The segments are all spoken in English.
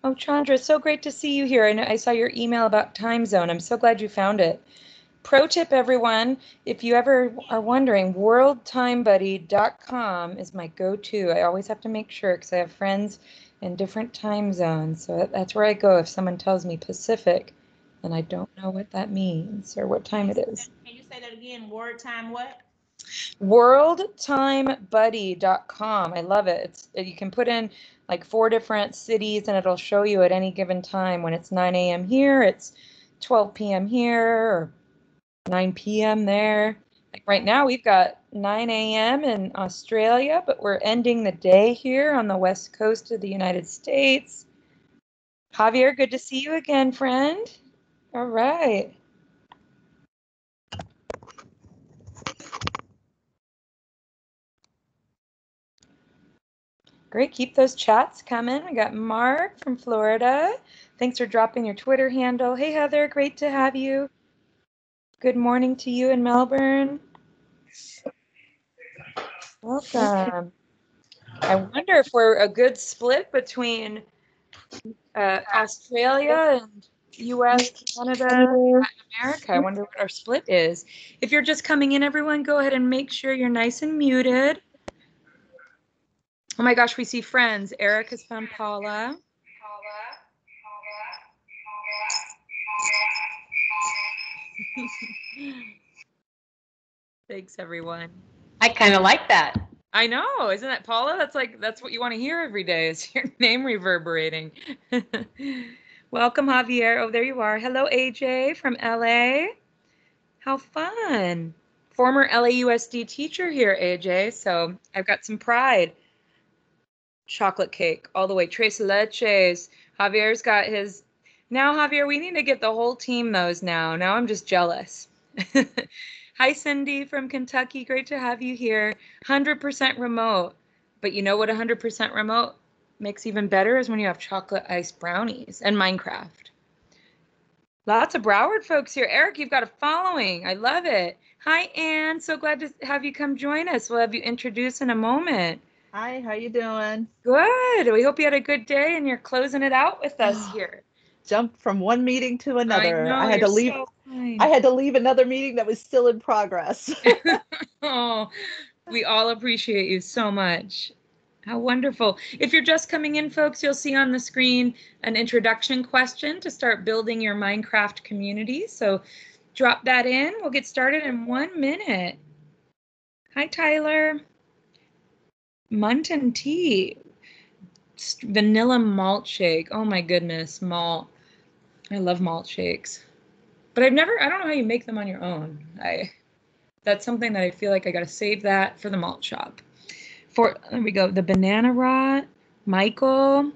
Oh, Chandra, so great to see you here. I saw your email about time zone. I'm so glad you found it. Pro tip, everyone, if you ever are wondering, worldtimebuddy.com is my go-to. I always have to make sure because I have friends in different time zones. So that's where I go if someone tells me Pacific and I don't know what that means or what time it is. Can you say that again? Word time what? Worldtimebuddy.com. I love it. You can put in like 4 different cities and it'll show you at any given time. When it's 9 a.m. here, it's 12 p.m. here, or 9 p.m. there. Like right now we've got 9 a.m. in Australia, but we're ending the day here on the west coast of the United States. Javier, good to see you again, friend. All right. Great, keep those chats coming. We got Mark from Florida. Thanks for dropping your Twitter handle. Hey, Heather, great to have you. Good morning to you in Melbourne. Welcome. I wonder if we're a good split between Australia and US, Canada, Latin America. I wonder what our split is. If you're just coming in, everyone, go ahead and make sure you're nice and muted. Oh my gosh, we see friends. Eric has found Paula. Thanks, everyone. I kind of like that. I know, isn't that Paula? That's what you want to hear every day, is your name reverberating. Welcome, Javier. Oh, there you are. Hello, AJ from LA. How fun. Former LAUSD teacher here, AJ, so I've got some pride. Chocolate cake all the way. Tres leches. Javier's got his. Now, Javier, we need to get the whole team those now. Now I'm just jealous. Hi, Cindy from Kentucky. Great to have you here. 100% remote. But you know what 100% remote makes even better is when you have chocolate ice brownies and Minecraft. Lots of Broward folks here. Eric, you've got a following. I love it. Hi, Anne. So glad to have you come join us. We'll have you introduce in a moment. Hi, how you doing? Good. We hope you had a good day and you're closing it out with us here. Jumped from one meeting to another. I know, I had to leave. So I had to leave another meeting that was still in progress. Oh, we all appreciate you so much. How wonderful. If you're just coming in, folks, you'll see on the screen an introduction question to start building your Minecraft community. So drop that in. We'll get started in 1 minute. Hi, Tyler. Munton tea. Vanilla malt shake. Oh my goodness, malt. I love malt shakes. But I don't know how you make them on your own. That's something that I feel like I got to save that for the malt shop. There we go. The banana rot, Michael.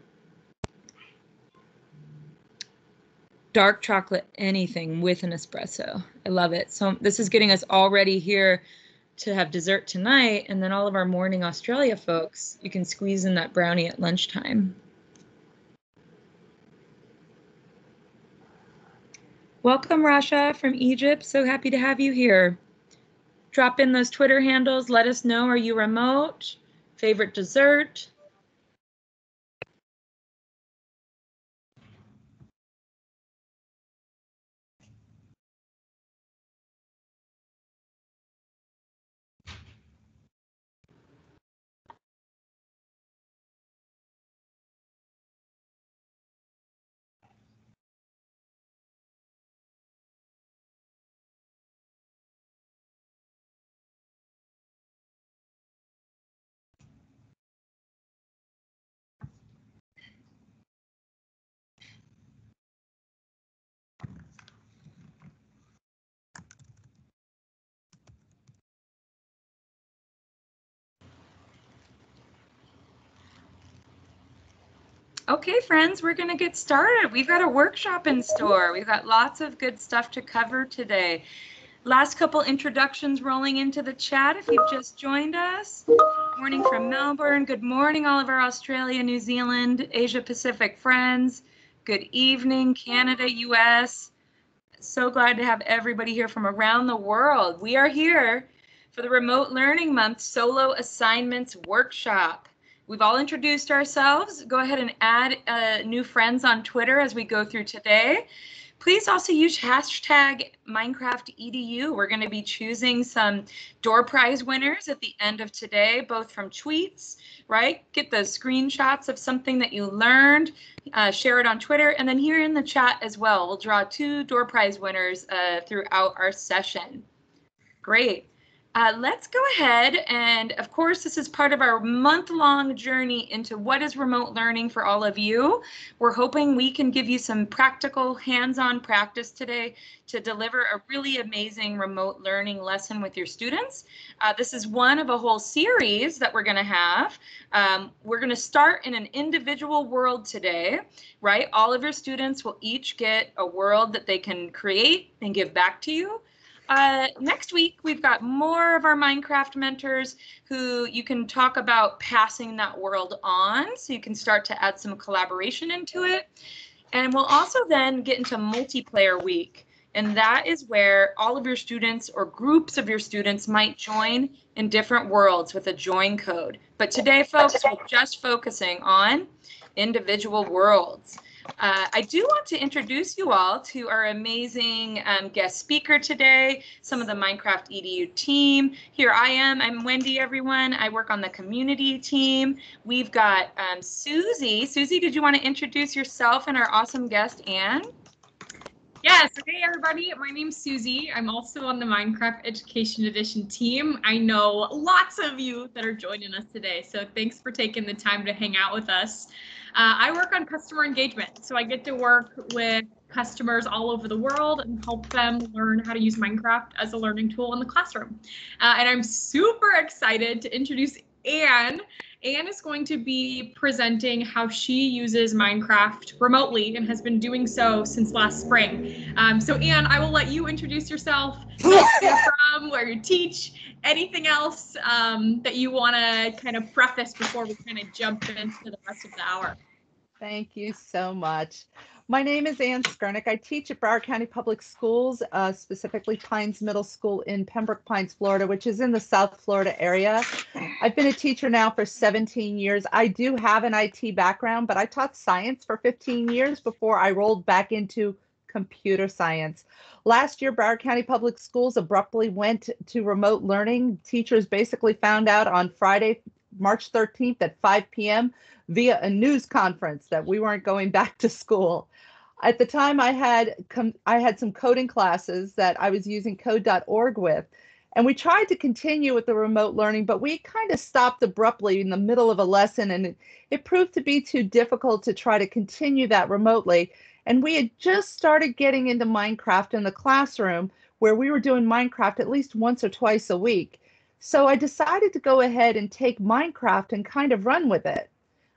Dark chocolate, anything with an espresso. I love it. So this is getting us all ready here to have dessert tonight, and then all of our morning Australia folks, you can squeeze in that brownie at lunchtime. Welcome, Rasha from Egypt. So happy to have you here. Drop in those Twitter handles. Let us know, are you remote? Favorite dessert? Okay, friends, we're going to get started. We've got a workshop in store. We've got lots of good stuff to cover today. Last couple introductions rolling into the chat if you've just joined us. Morning from Melbourne. Good morning, all of our Australia, New Zealand, Asia Pacific friends. Good evening, Canada, US. So glad to have everybody here from around the world. We are here for the Remote Learning Month Solo Assignments Workshop. we've all introduced ourselves. Go ahead and add new friends on Twitter as we go through today. Please also use hashtag MinecraftEDU. We're going to be choosing some door prize winners at the end of today, both from tweets, right? Get those screenshots of something that you learned, share it on Twitter, and then here in the chat as well. We'll draw 2 door prize winners throughout our session. Great. Let's go ahead, and of course this is part of our month-long journey into what is remote learning for all of you. We're hoping we can give you some practical hands-on practice today to deliver a really amazing remote learning lesson with your students. This is one of a whole series that we're going to have. We're going to start in an individual world today, right? All of your students will each get a world that they can create and give back to you. Next week, we've got more of our Minecraft mentors who you can talk about passing that world on, so you can start to add some collaboration into it. And we'll also then get into multiplayer week. And that is where all of your students or groups of your students might join in different worlds with a join code. But today, folks, we're just focusing on individual worlds. I do want to introduce you all to our amazing guest speaker today, some of the Minecraft EDU team. Here I am. I'm Wendy, everyone. I work on the community team. We've got Susie. Susie, did you want to introduce yourself and our awesome guest, Anne? Yes, hey everybody, my name's Susie. I'm also on the Minecraft Education Edition team. I know lots of you that are joining us today, so thanks for taking the time to hang out with us. I work on customer engagement, so I get to work with customers all over the world and help them learn how to use Minecraft as a learning tool in the classroom. And I'm super excited to introduce Anne. Anne is going to be presenting how she uses Minecraft remotely and has been doing so since last spring. So Anne, I will let you introduce yourself, where you're from, where you teach, anything else that you want to kind of preface before we kind of jump into the rest of the hour. Thank you so much. My name is Anne Skurnick. I teach at Broward County Public Schools, specifically Pines Middle School in Pembroke Pines, Florida, which is in the South Florida area. I've been a teacher now for 17 years. I do have an IT background, but I taught science for 15 years before I rolled back into computer science. Last year, Broward County Public Schools abruptly went to remote learning. Teachers basically found out on Friday, March 13th at 5 p.m. via a news conference that we weren't going back to school. At the time, I had some coding classes that I was using code.org with, and we tried to continue with the remote learning, but we kind of stopped abruptly in the middle of a lesson, and it proved to be too difficult to try to continue that remotely. And we had just started getting into Minecraft in the classroom, where we were doing Minecraft at least once or twice a week. So I decided to go ahead and take Minecraft and kind of run with it.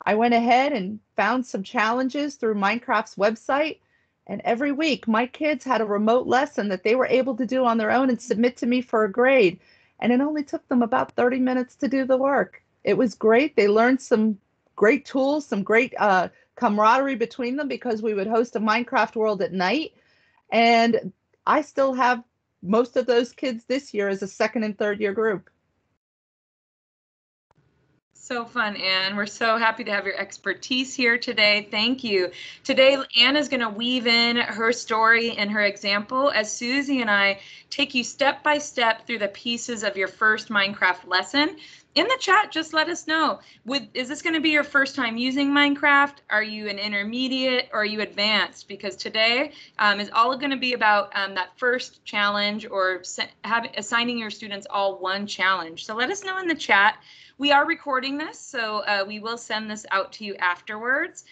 I went ahead and found some challenges through Minecraft's website, and every week my kids had a remote lesson that they were able to do on their own and submit to me for a grade. And it only took them about 30 minutes to do the work. It was great. They learned some great tools, some great camaraderie between them, because we would host a Minecraft world at night. And I still have most of those kids this year as a second and third year group. So fun, Anne. We're so happy to have your expertise here today. Thank you. Today, Anne is going to weave in her story and her example as Susie and I take you step by step through the pieces of your first Minecraft lesson. In the chat, just let us know. Is this going to be your first time using Minecraft? Are you an intermediate or are you advanced? Because today is all going to be about that first challenge, or assigning your students all one challenge. So let us know in the chat. We are recording this, so we will send this out to you afterwards.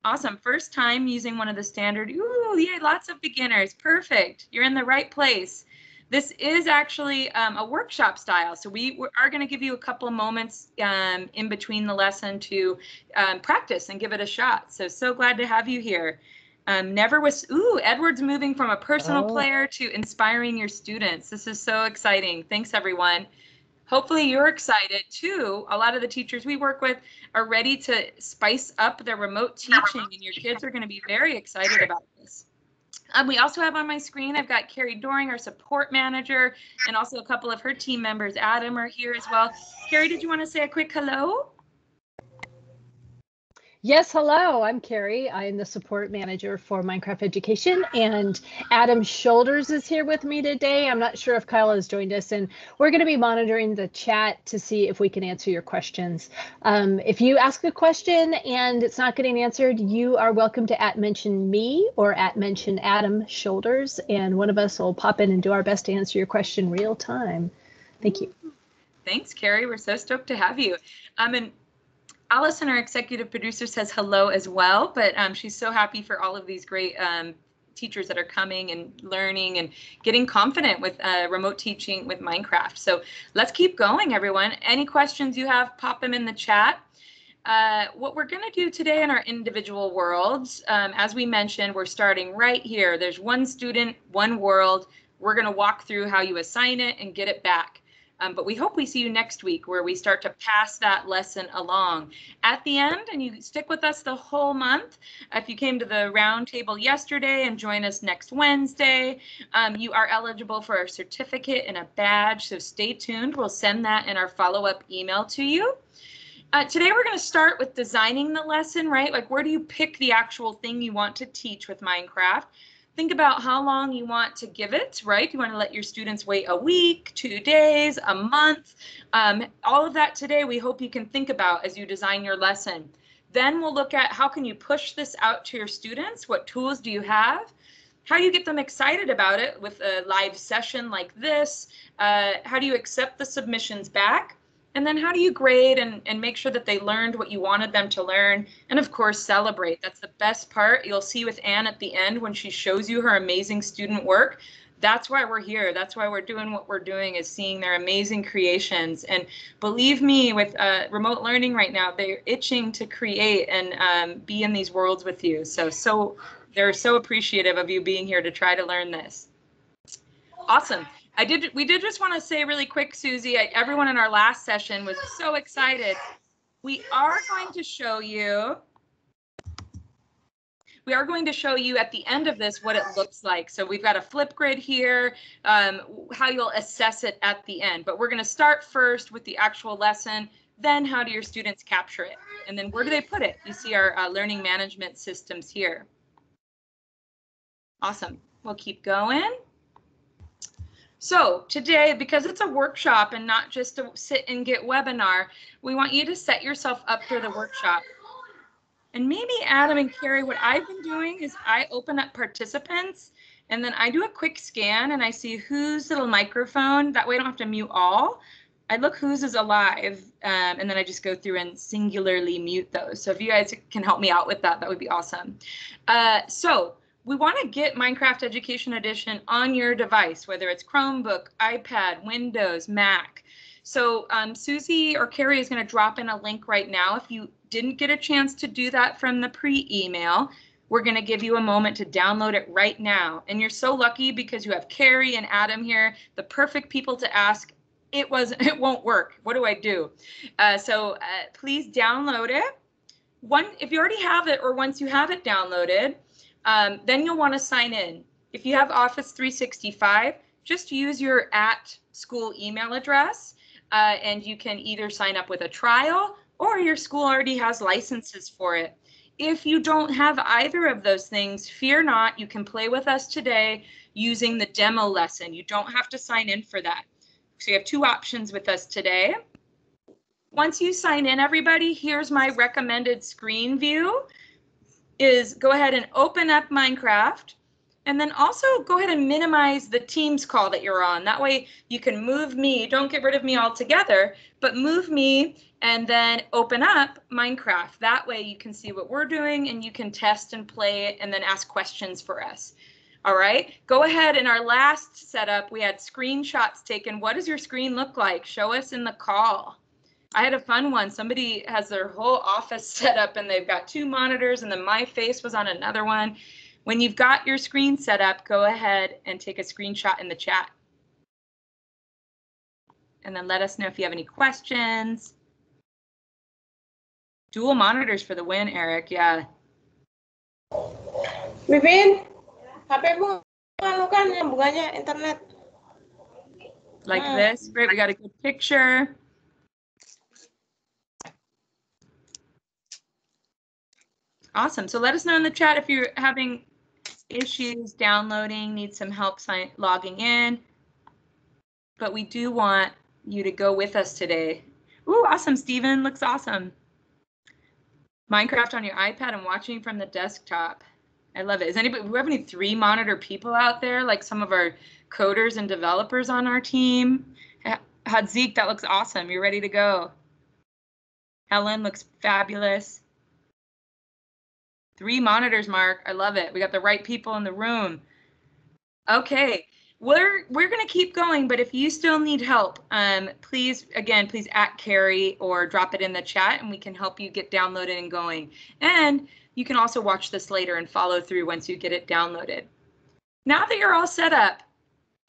Awesome. First time using one of the standard. Ooh, yay, lots of beginners. Perfect. You're in the right place. This is actually a workshop style, so we are going to give you a couple of moments in between the lesson to practice and give it a shot. So glad to have you here. Edward's moving from a personal player to inspiring your students. This is so exciting. Thanks, everyone. Hopefully you're excited too. A lot of the teachers we work with are ready to spice up their remote teaching, and your kids are going to be very excited about this. We also have on my screen, I've got Carrie Doring, our support manager, and also a couple of her team members. Adam are here as well. Carrie, did you want to say a quick hello? Yes, hello, I'm Carrie. I'm the support manager for Minecraft Education, and Adam Shoulders is here with me today. I'm not sure if Kyle has joined us, and we're going to be monitoring the chat to see if we can answer your questions. If you ask a question and it's not getting answered, you are welcome to @mention me or @mention Adam Shoulders, and one of us will pop in and do our best to answer your question real time. Thank you. Thanks, Carrie. We're so stoked to have you. And Allison, our executive producer, says hello as well, but she's so happy for all of these great teachers that are coming and learning and getting confident with remote teaching with Minecraft. So let's keep going, everyone. Any questions you have, pop them in the chat. What we're going to do today in our individual worlds, as we mentioned, we're starting right here. There's one student, one world. We're going to walk through how you assign it and get it back. But we hope we see you next week where we start to pass that lesson along. At the end, and you stick with us the whole month, if you came to the round table yesterday and join us next Wednesday, you are eligible for a certificate and a badge, so stay tuned. We'll send that in our follow-up email to you. Today we're going to start with designing the lesson, right? Like, where do you pick the actual thing you want to teach with Minecraft? Think about how long you want to give it, right? You want to let your students wait a week, 2 days, a month. All of that today we hope you can think about as you design your lesson. Then we'll look at how can you push this out to your students? What tools do you have? How do you get them excited about it with a live session like this? How do you accept the submissions back? And then how do you grade and make sure that they learned what you wanted them to learn? And of course, celebrate. That's the best part. You'll see with Anne at the end when she shows you her amazing student work. That's why we're here. That's why we're doing what we're doing, is seeing their amazing creations. And believe me, with remote learning right now, they're itching to create and be in these worlds with you. So they're so appreciative of you being here to try to learn this. Awesome. We did just want to say really quick, Susie, everyone in our last session was so excited. We are going to show you at the end of this what it looks like. So we've got a Flipgrid here, how you'll assess it at the end. But we're going to start first with the actual lesson. Then how do your students capture it? And then where do they put it? You see our learning management systems here. Awesome. We'll keep going. So today, because it's a workshop and not just a sit and get webinar, we want you to set yourself up for the workshop. And maybe Adam and Carrie, what I've been doing is I open up participants and then I do a quick scan and I see whose little microphone. That way I don't have to mute all. I look whose is alive and then I just go through and singularly mute those. So if you guys can help me out with that, that would be awesome. So we want to get Minecraft Education Edition on your device, whether it's Chromebook, iPad, Windows, Mac. So Susie or Carrie is going to drop in a link right now. If you didn't get a chance to do that from the pre-email, we're going to give you a moment to download it right now. And you're so lucky because you have Carrie and Adam here, the perfect people to ask. It won't work. What do I do? So please download it. If you already have it, or once you have it downloaded, then you'll want to sign in. If you have Office 365, just use your @school email address, and you can either sign up with a trial or your school already has licenses for it. If you don't have either of those things, fear not, you can play with us today using the demo lesson. You don't have to sign in for that. So you have 2 options with us today. Once you sign in, everybody, here's my recommended screen view. Is go ahead and open up Minecraft, and then also go ahead and minimize the Teams call that you're on. That way you can move me, don't get rid of me altogether, but move me and then open up Minecraft. That way you can see what we're doing and you can test and play it and then ask questions for us. All right, go ahead. In our last setup, we had screenshots taken. What does your screen look like? Show us in the call. I had a fun one. Somebody has their whole office set up and they've got 2 monitors and then my face was on another one. When you've got your screen set up, go ahead and take a screenshot in the chat. And then let us know if you have any questions. Dual monitors for the win, Eric. Yeah. Bibin, HP bu anu kan nyambungannya internet. Like this. Great, we got a good picture. Awesome. So let us know in the chat if you're having issues downloading, need some help logging in. But we do want you to go with us today. Ooh, awesome, Steven. Looks awesome. Minecraft on your iPad and watching from the desktop. I love it. Is anybody, do we have any 3-monitor people out there, like some of our coders and developers on our team? Hadzik, that looks awesome. You're ready to go. Helen looks fabulous. 3 monitors, Mark. I love it. We got the right people in the room. Okay, we're gonna keep going, but if you still need help, please at Carrie or drop it in the chat and we can help you get downloaded and going. And you can also watch this later and follow through once you get it downloaded. Now that you're all set up,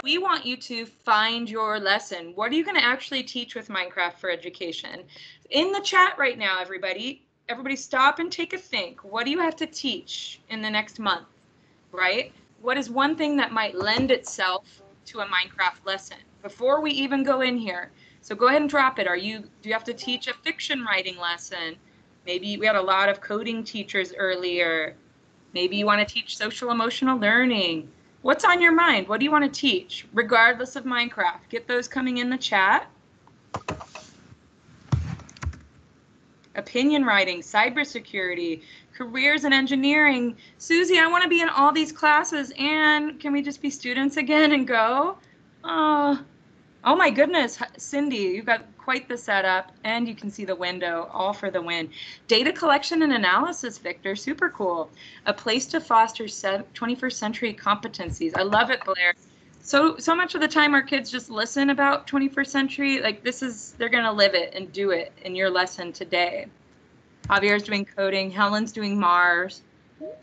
we want you to find your lesson. What are you gonna actually teach with Minecraft for Education? In the chat right now, everybody stop and take a think. What do you have to teach in the next month, right? What is one thing that might lend itself to a Minecraft lesson before we even go in here? So go ahead and drop it. Do you have to teach a fiction writing lesson? Maybe we had a lot of coding teachers earlier. Maybe you want to teach social emotional learning. What's on your mind? What do you want to teach, regardless of Minecraft? Get those coming in the chat. Opinion writing, cybersecurity, careers in engineering. Susie, I want to be in all these classes, and can we just be students again and go? Oh my goodness, Cindy, you've got quite the setup, and you can see the window, all for the win. Data collection and analysis, Victor, super cool. A place to foster 21st century competencies. I love it, Blair. So much of the time our kids just listen about 21st century, like they're gonna live it and do it in your lesson today. Javier's doing coding, Helen's doing Mars.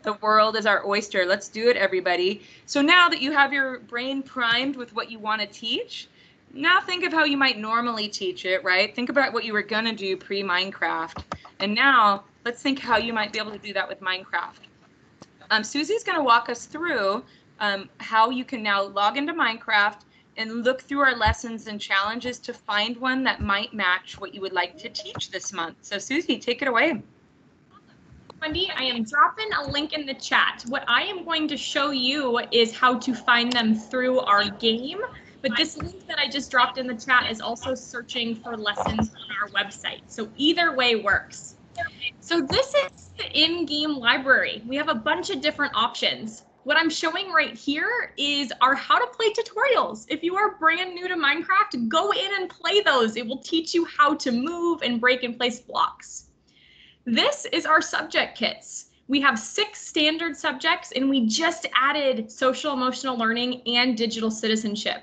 The world is our oyster. Let's do it, everybody. So now that you have your brain primed with what you want to teach, now think of how you might normally teach it, right? Think about what you were gonna do pre-Minecraft. And now let's think how you might be able to do that with Minecraft. Susie's gonna walk us through how you can now log into Minecraft and look through our lessons and challenges to find one that might match what you would like to teach this month. So Susie, take it away. Wendy, I am dropping a link in the chat. What I am going to show you is how to find them through our game. But this link that I just dropped in the chat is also searching for lessons on our website. So either way works. So this is the in-game library. We have a bunch of different options. What I'm showing right here is our how to play tutorials. If you are brand new to Minecraft, go in and play those. It will teach you how to move and break and place blocks. This is our subject kits. We have 6 standard subjects and we just added social emotional learning and digital citizenship.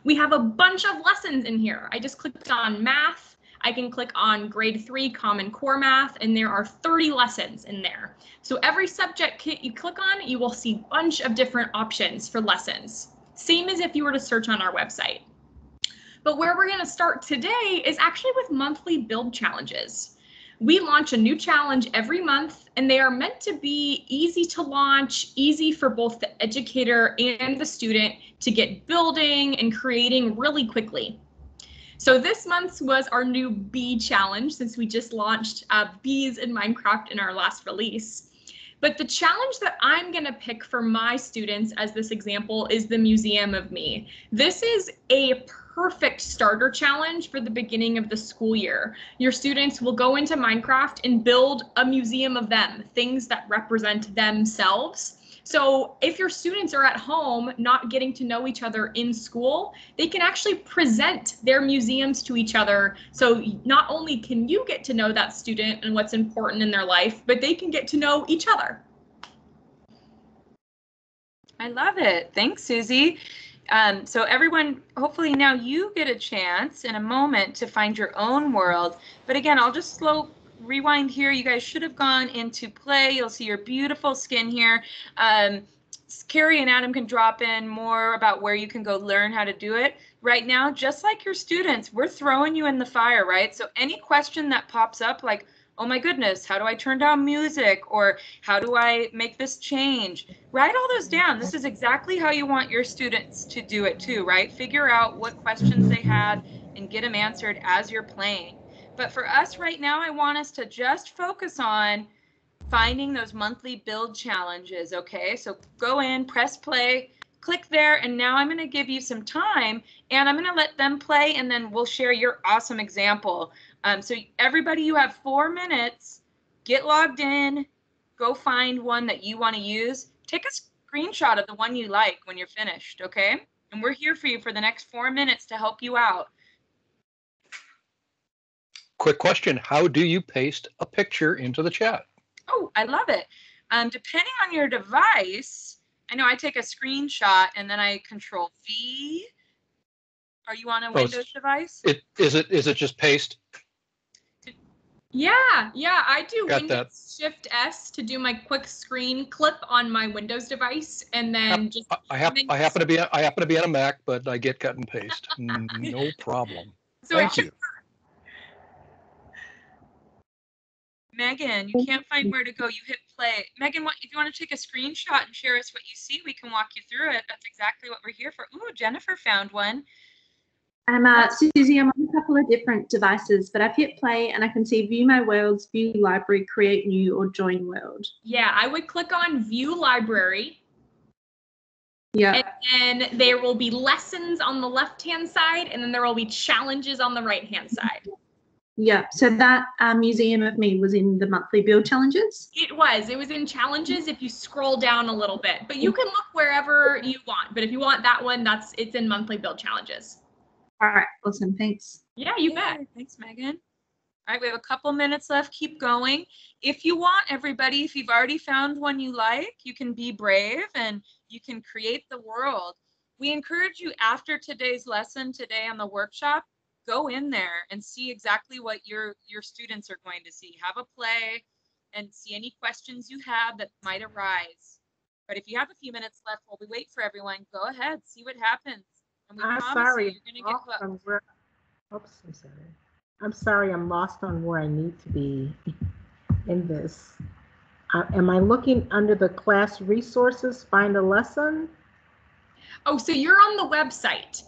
We have a bunch of lessons in here. I just clicked on math. I can click on grade 3 Common Core Math, and there are 30 lessons in there. So every subject kit you click on, you will see a bunch of different options for lessons. Same as if you were to search on our website. But where we're gonna start today is actually with monthly build challenges. We launch a new challenge every month, and they are meant to be easy to launch, easy for both the educator and the student to get building and creating really quickly. So this month's was our new bee challenge, since we just launched bees in Minecraft in our last release. But the challenge that I'm going to pick for my students as this example is the Museum of Me. This is a perfect starter challenge for the beginning of the school year. Your students will go into Minecraft and build a museum of them, things that represent themselves. So if your students are at home not getting to know each other in school, they can actually present their museums to each other. So not only can you get to know that student and what's important in their life, but they can get to know each other. I love it. Thanks, Susie. So everyone, hopefully now you get a chance in a moment to find your own world. But again, I'll just rewind here. You guys should have gone into play. You'll see your beautiful skin here. Carrie and Adam can drop in more about where you can go learn how to do it. Right now, just like your students, we're throwing you in the fire, right? So any question that pops up, like, oh my goodness, how do I turn down music? Or how do I make this change? Write all those down. This is exactly how you want your students to do it too, right? Figure out what questions they have and get them answered as you're playing. But for us right now, I want us to just focus on finding those monthly build challenges, okay? So go in, press play, click there, and now I'm going to give you some time, and I'm going to let them play, and then we'll share your awesome example. So everybody, you have 4 minutes. Get logged in. Go find one that you want to use. Take a screenshot of the one you like when you're finished, okay? And we're here for you for the next 4 minutes to help you out. Quick question. How do you paste a picture into the chat? Oh, I love it. Depending on your device, I know I take a screenshot and then I Control V. Are you on a Windows device? Is it just paste? Yeah, I do Got Windows that. Shift S to do my quick screen clip on my Windows device, and then I happen to be on a Mac, but I get cut and paste. No problem. So Thank you. Megan, you can't find where to go. You hit play. Megan, if you want to take a screenshot and share us what you see, we can walk you through it. That's exactly what we're here for. Ooh, Jennifer found one. Susie, I'm on a couple of different devices, but I've hit play and I can see view my worlds, view library, create new, or join world. Yeah, I would click on view library. Yeah. And then there will be lessons on the left-hand side, and then there will be challenges on the right-hand side. Yeah, so that museum of me was in the monthly build challenges? It was in challenges if you scroll down a little bit, but you can look wherever you want. But if you want that one, it's in monthly build challenges. All right, awesome, thanks. Yeah, you bet. Thanks, Megan. All right, we have a couple minutes left. Keep going. If you want, everybody, if you've already found one you like, you can be brave and you can create the world. We encourage you after today's lesson today on the workshop, go in there and see exactly what your students are going to see. Have a play and see any questions you have that might arise. But if you have a few minutes left while we wait for everyone, go ahead, see what happens. And we promise you, you're going to get hooked. Oops, I'm sorry. I'm sorry, I'm lost on where I need to be in this. Am I looking under the class resources, find a lesson? Oh, so you're on the website.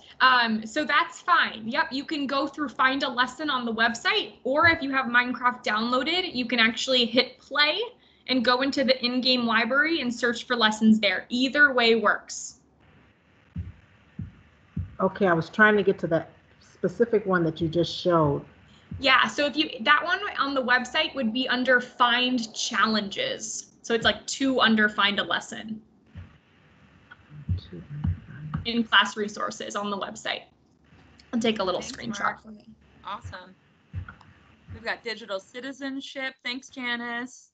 So that's fine. Yep, you can go through find a lesson on the website, or if you have Minecraft downloaded, you can actually hit play and go into the in-game library and search for lessons there. Either way works. Okay, I was trying to get to that specific one that you just showed. Yeah, so that one on the website would be under find challenges. So it's like 2 under find a lesson. In class resources on the website. I'll take a little screenshot. Awesome. We've got digital citizenship. Thanks, Janice.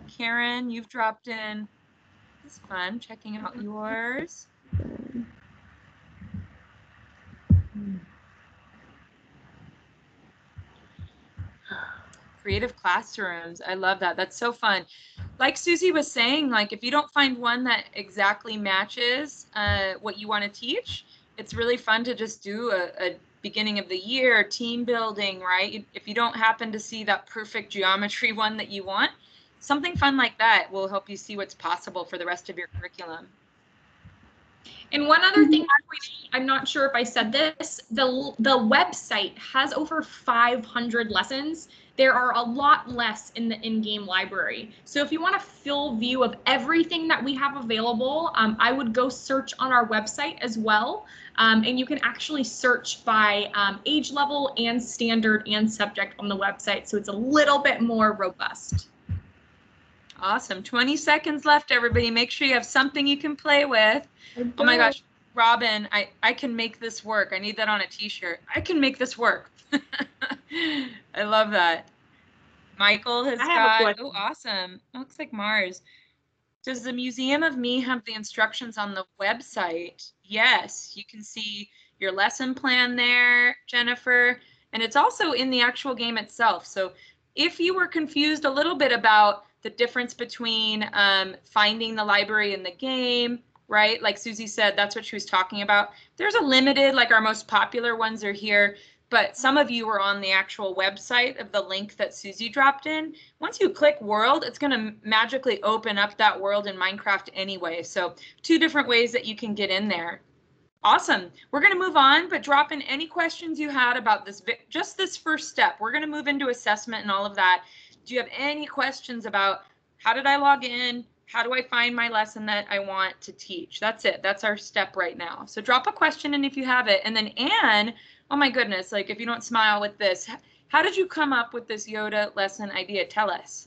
Karen, you've dropped in. It's fun checking out yours. Creative classrooms. I love that. That's so fun. Like Susie was saying, like if you don't find one that exactly matches what you want to teach, it's really fun to just do a beginning of the year team building, right? If you don't happen to see that perfect geometry one that you want, something fun like that will help you see what's possible for the rest of your curriculum. And one other thing, I'm not sure if I said this, the website has over 500 lessons. There are a lot less in the in-game library. So if you want a full view of everything that we have available, I would go search on our website as well. And you can actually search by age level and standard and subject on the website. So it's a little bit more robust. Awesome. 20 seconds left, everybody. Make sure you have something you can play with. Oh my gosh, Robin, I can make this work. I need that on a t-shirt. I can make this work. I love that. Michael has got, oh, awesome. It looks like Mars. Does the Museum of Me have the instructions on the website? Yes, you can see your lesson plan there, Jennifer, and it's also in the actual game itself. So if you were confused a little bit about the difference between finding the library in the game, right? Like Susie said, that's what she was talking about. There's a limited, like our most popular ones are here, but some of you were on the actual website of the link that Susie dropped in. Once you click world, it's going to magically open up that world in Minecraft anyway. So 2 different ways that you can get in there. Awesome. We're going to move on, but drop in any questions you had about this, just this first step. We're going to move into assessment and all of that. Do you have any questions about how did I log in? How do I find my lesson that I want to teach? That's it. That's our step right now. So drop a question in if you have it. And then Anne, oh my goodness, like if you don't smile with this, how did you come up with this Yoda lesson idea? Tell us.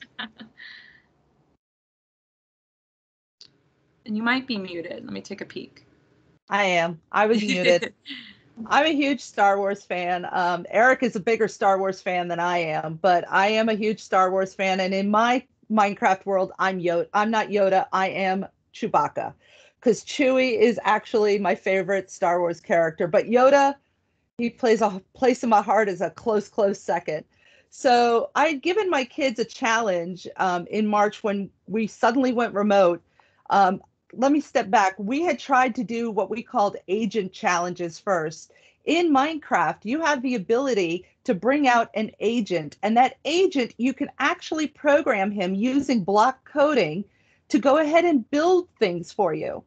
And you might be muted. Let me take a peek. I am. I was muted. I'm a huge Star Wars fan. Eric is a bigger Star Wars fan than I am, but I am a huge Star Wars fan. And in my Minecraft world, I'm not Yoda. I am Chewbacca, because Chewie is actually my favorite Star Wars character. But Yoda, he plays a place in my heart as a close second. So I had given my kids a challenge in March when we suddenly went remote. Let me step back. We had tried to do what we called agent challenges first. In Minecraft, you have the ability to bring out an agent, and that agent, you can actually program him using block coding to go ahead and build things for you.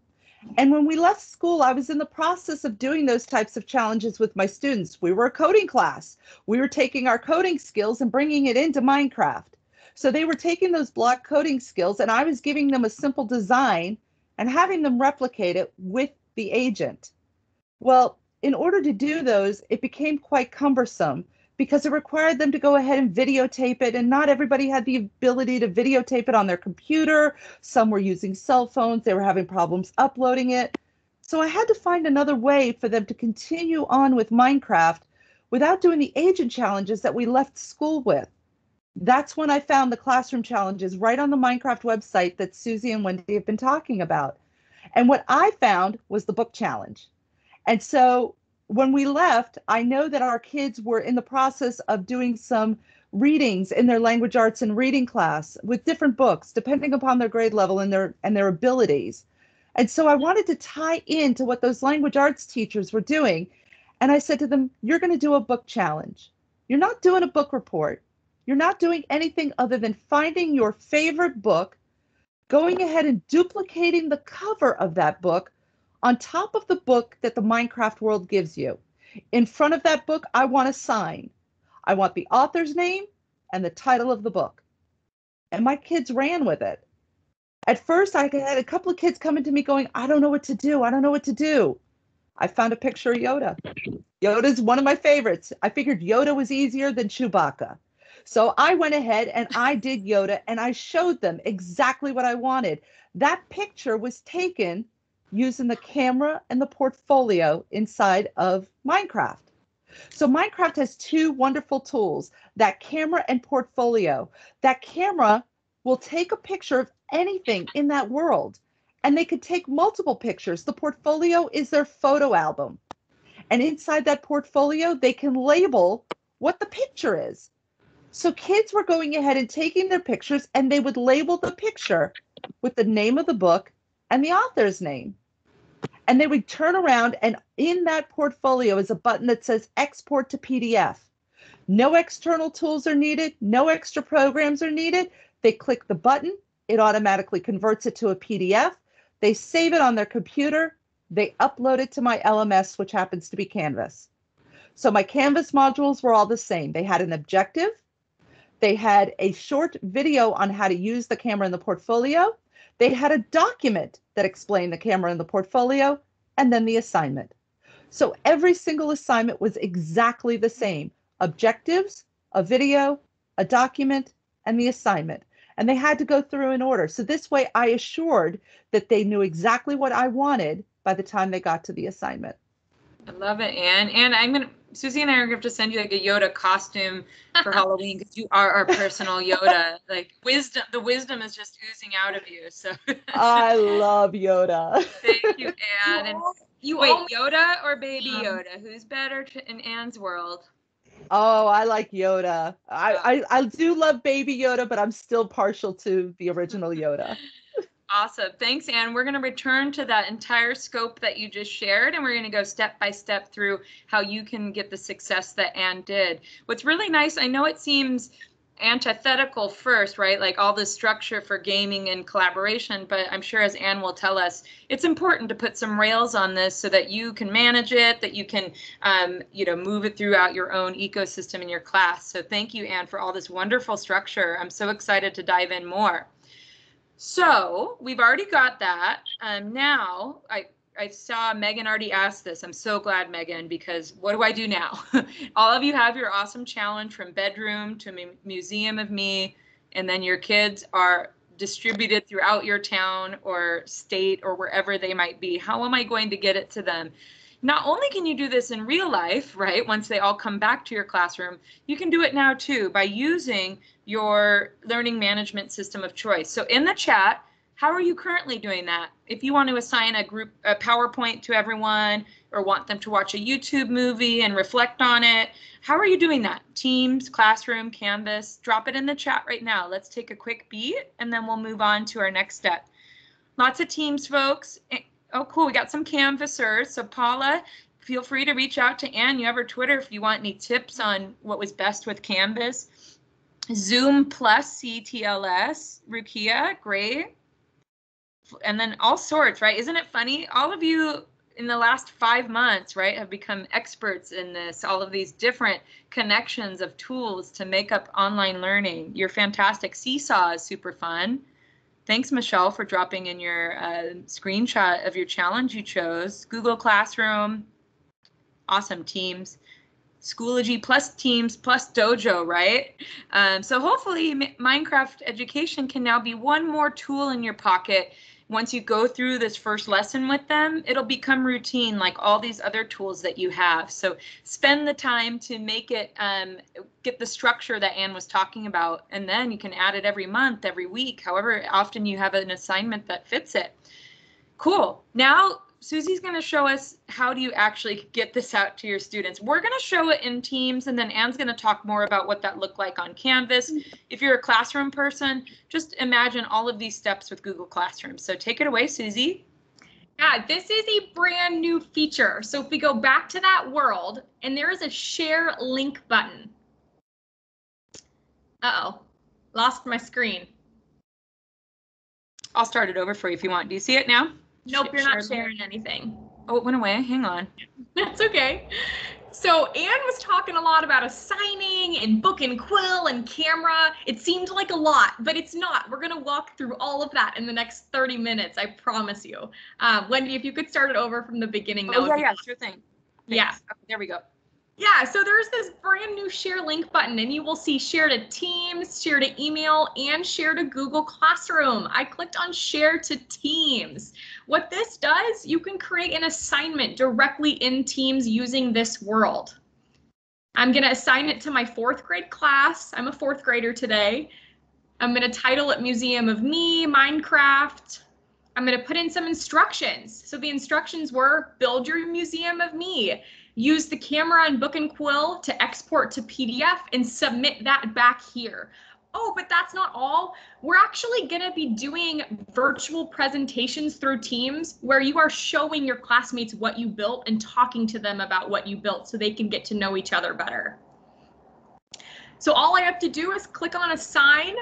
And when we left school, I was in the process of doing those types of challenges with my students. We were a coding class. We were taking our coding skills and bringing it into Minecraft. So they were taking those block coding skills, and I was giving them a simple design and having them replicate it with the agent. Well, in order to do those, it became quite cumbersome because it required them to go ahead and videotape it, and not everybody had the ability to videotape it on their computer. Some were using cell phones. They were having problems uploading it. So I had to find another way for them to continue on with Minecraft without doing the agent challenges that we left school with. That's when I found the classroom challenges right on the Minecraft website that Susie and Wendy have been talking about. And what I found was the book challenge. And so when we left, I know that our kids were in the process of doing some readings in their language arts and reading class with different books, depending upon their grade level and their abilities. And so I wanted to tie into what those language arts teachers were doing. And I said to them, you're going to do a book challenge. You're not doing a book report. You're not doing anything other than finding your favorite book, going ahead and duplicating the cover of that book on top of the book that the Minecraft world gives you. In front of that book, I want a sign. I want the author's name and the title of the book. And my kids ran with it. At first, I had a couple of kids coming to me going, I don't know what to do. I don't know what to do. I found a picture of Yoda. Yoda's one of my favorites. I figured Yoda was easier than Chewbacca. So I went ahead and I did Yoda, and I showed them exactly what I wanted. That picture was taken using the camera and the portfolio inside of Minecraft. So Minecraft has two wonderful tools, that camera and portfolio. That camera will take a picture of anything in that world, and they could take multiple pictures. The portfolio is their photo album. And inside that portfolio, they can label what the picture is. So kids were going ahead and taking their pictures, and they would label the picture with the name of the book and the author's name. And they would turn around, and in that portfolio is a button that says export to PDF. No external tools are needed. No extra programs are needed. They click the button. It automatically converts it to a PDF. They save it on their computer. They upload it to my LMS, which happens to be Canvas. So my Canvas modules were all the same. They had an objective. They had a short video on how to use the camera in the portfolio. They had a document that explained the camera in the portfolio, and then the assignment. So every single assignment was exactly the same. Objectives, a video, a document, and the assignment. And they had to go through in order. So this way I assured that they knew exactly what I wanted by the time they got to the assignment. I love it, Anne. And Susie and I are going to have to send you like a Yoda costume for Halloween, because you are our personal Yoda. Like the wisdom is just oozing out of you. So I love Yoda. Thank you, Anne. And wait, Yoda or Baby Yoda? Who's better in Anne's world? Oh, I like Yoda. I do love Baby Yoda, but I'm still partial to the original Yoda. Awesome. Thanks, Anne. We're going to return to that entire scope that you just shared, and we're going to go step by step through how you can get the success that Anne did. What's really nice, I know it seems antithetical first, right? Like all this structure for gaming and collaboration, but I'm sure, as Anne will tell us, it's important to put some rails on this so that you can manage it, that you can, move it throughout your own ecosystem in your class. So thank you, Anne, for all this wonderful structure. I'm so excited to dive in more. So we've already got that. Now I saw Megan already asked this. I'm so glad, Megan, because what do I do now? All of you have your awesome challenge from bedroom to museum of me, and then your kids are distributed throughout your town or state or wherever they might be. How am I going to get it to them? Not only can you do this in real life, right, once they all come back to your classroom, you can do it now too by using your learning management system of choice. So in the chat, how are you currently doing that? If you want to assign a PowerPoint to everyone or want them to watch a YouTube movie and reflect on it, how are you doing that? Teams, Classroom, Canvas, drop it in the chat right now. Let's take a quick beat and then we'll move on to our next step. Lots of Teams, folks. Oh, cool. We got some Canvassers. So Paula, feel free to reach out to Anne. You have her Twitter if you want any tips on what was best with Canvas. Zoom plus CTLS. Rukia, great. And then all sorts, right? Isn't it funny? All of you in the last 5 months, right, have become experts in this, all of these different connections of tools to make up online learning. You're fantastic. Seesaw is super fun. Thanks, Michelle, for dropping in your screenshot of your challenge you chose. Google Classroom, awesome. Teams, Schoology plus Teams plus Dojo, right? So hopefully Minecraft education can now be one more tool in your pocket. Once you go through this first lesson with them, it'll become routine like all these other tools that you have. So spend the time to make it, get the structure that Anne was talking about, and then you can add it every month, every week, however often you have an assignment that fits it. Cool. Now, Susie's going to show us how do you actually get this out to your students. We're going to show it in Teams, and then Anne's going to talk more about what that looked like on Canvas. If you're a classroom person, just imagine all of these steps with Google Classroom. So take it away, Susie. Yeah, this is a brand new feature. So if we go back to that world, and there is a share link button. Uh-oh, lost my screen. I'll start it over for you if you want. Do you see it now? Nope, you're not sharing anything. Oh, it went away. Hang on. That's okay. So Anne was talking a lot about assigning and book and quill and camera. It seemed like a lot, but it's not. We're going to walk through all of that in the next 30 minutes, I promise you. Wendy, if you could start it over from the beginning. Oh, yeah, sure thing. Thanks. Yeah. Okay, there we go. Yeah, so there's this brand new share link button, and you will see share to Teams, share to email, and share to Google Classroom. I clicked on share to Teams. What this does, you can create an assignment directly in Teams using this world. I'm going to assign it to my 4th grade class. I'm a 4th grader today. I'm going to title it Museum of Me, Minecraft. I'm going to put in some instructions. So the instructions were build your Museum of Me. Use the camera and book and quill to export to PDF and submit that back here. Oh, but that's not all. We're actually going to be doing virtual presentations through Teams where you are showing your classmates what you built and talking to them about what you built so they can get to know each other better. So all I have to do is click on Assign,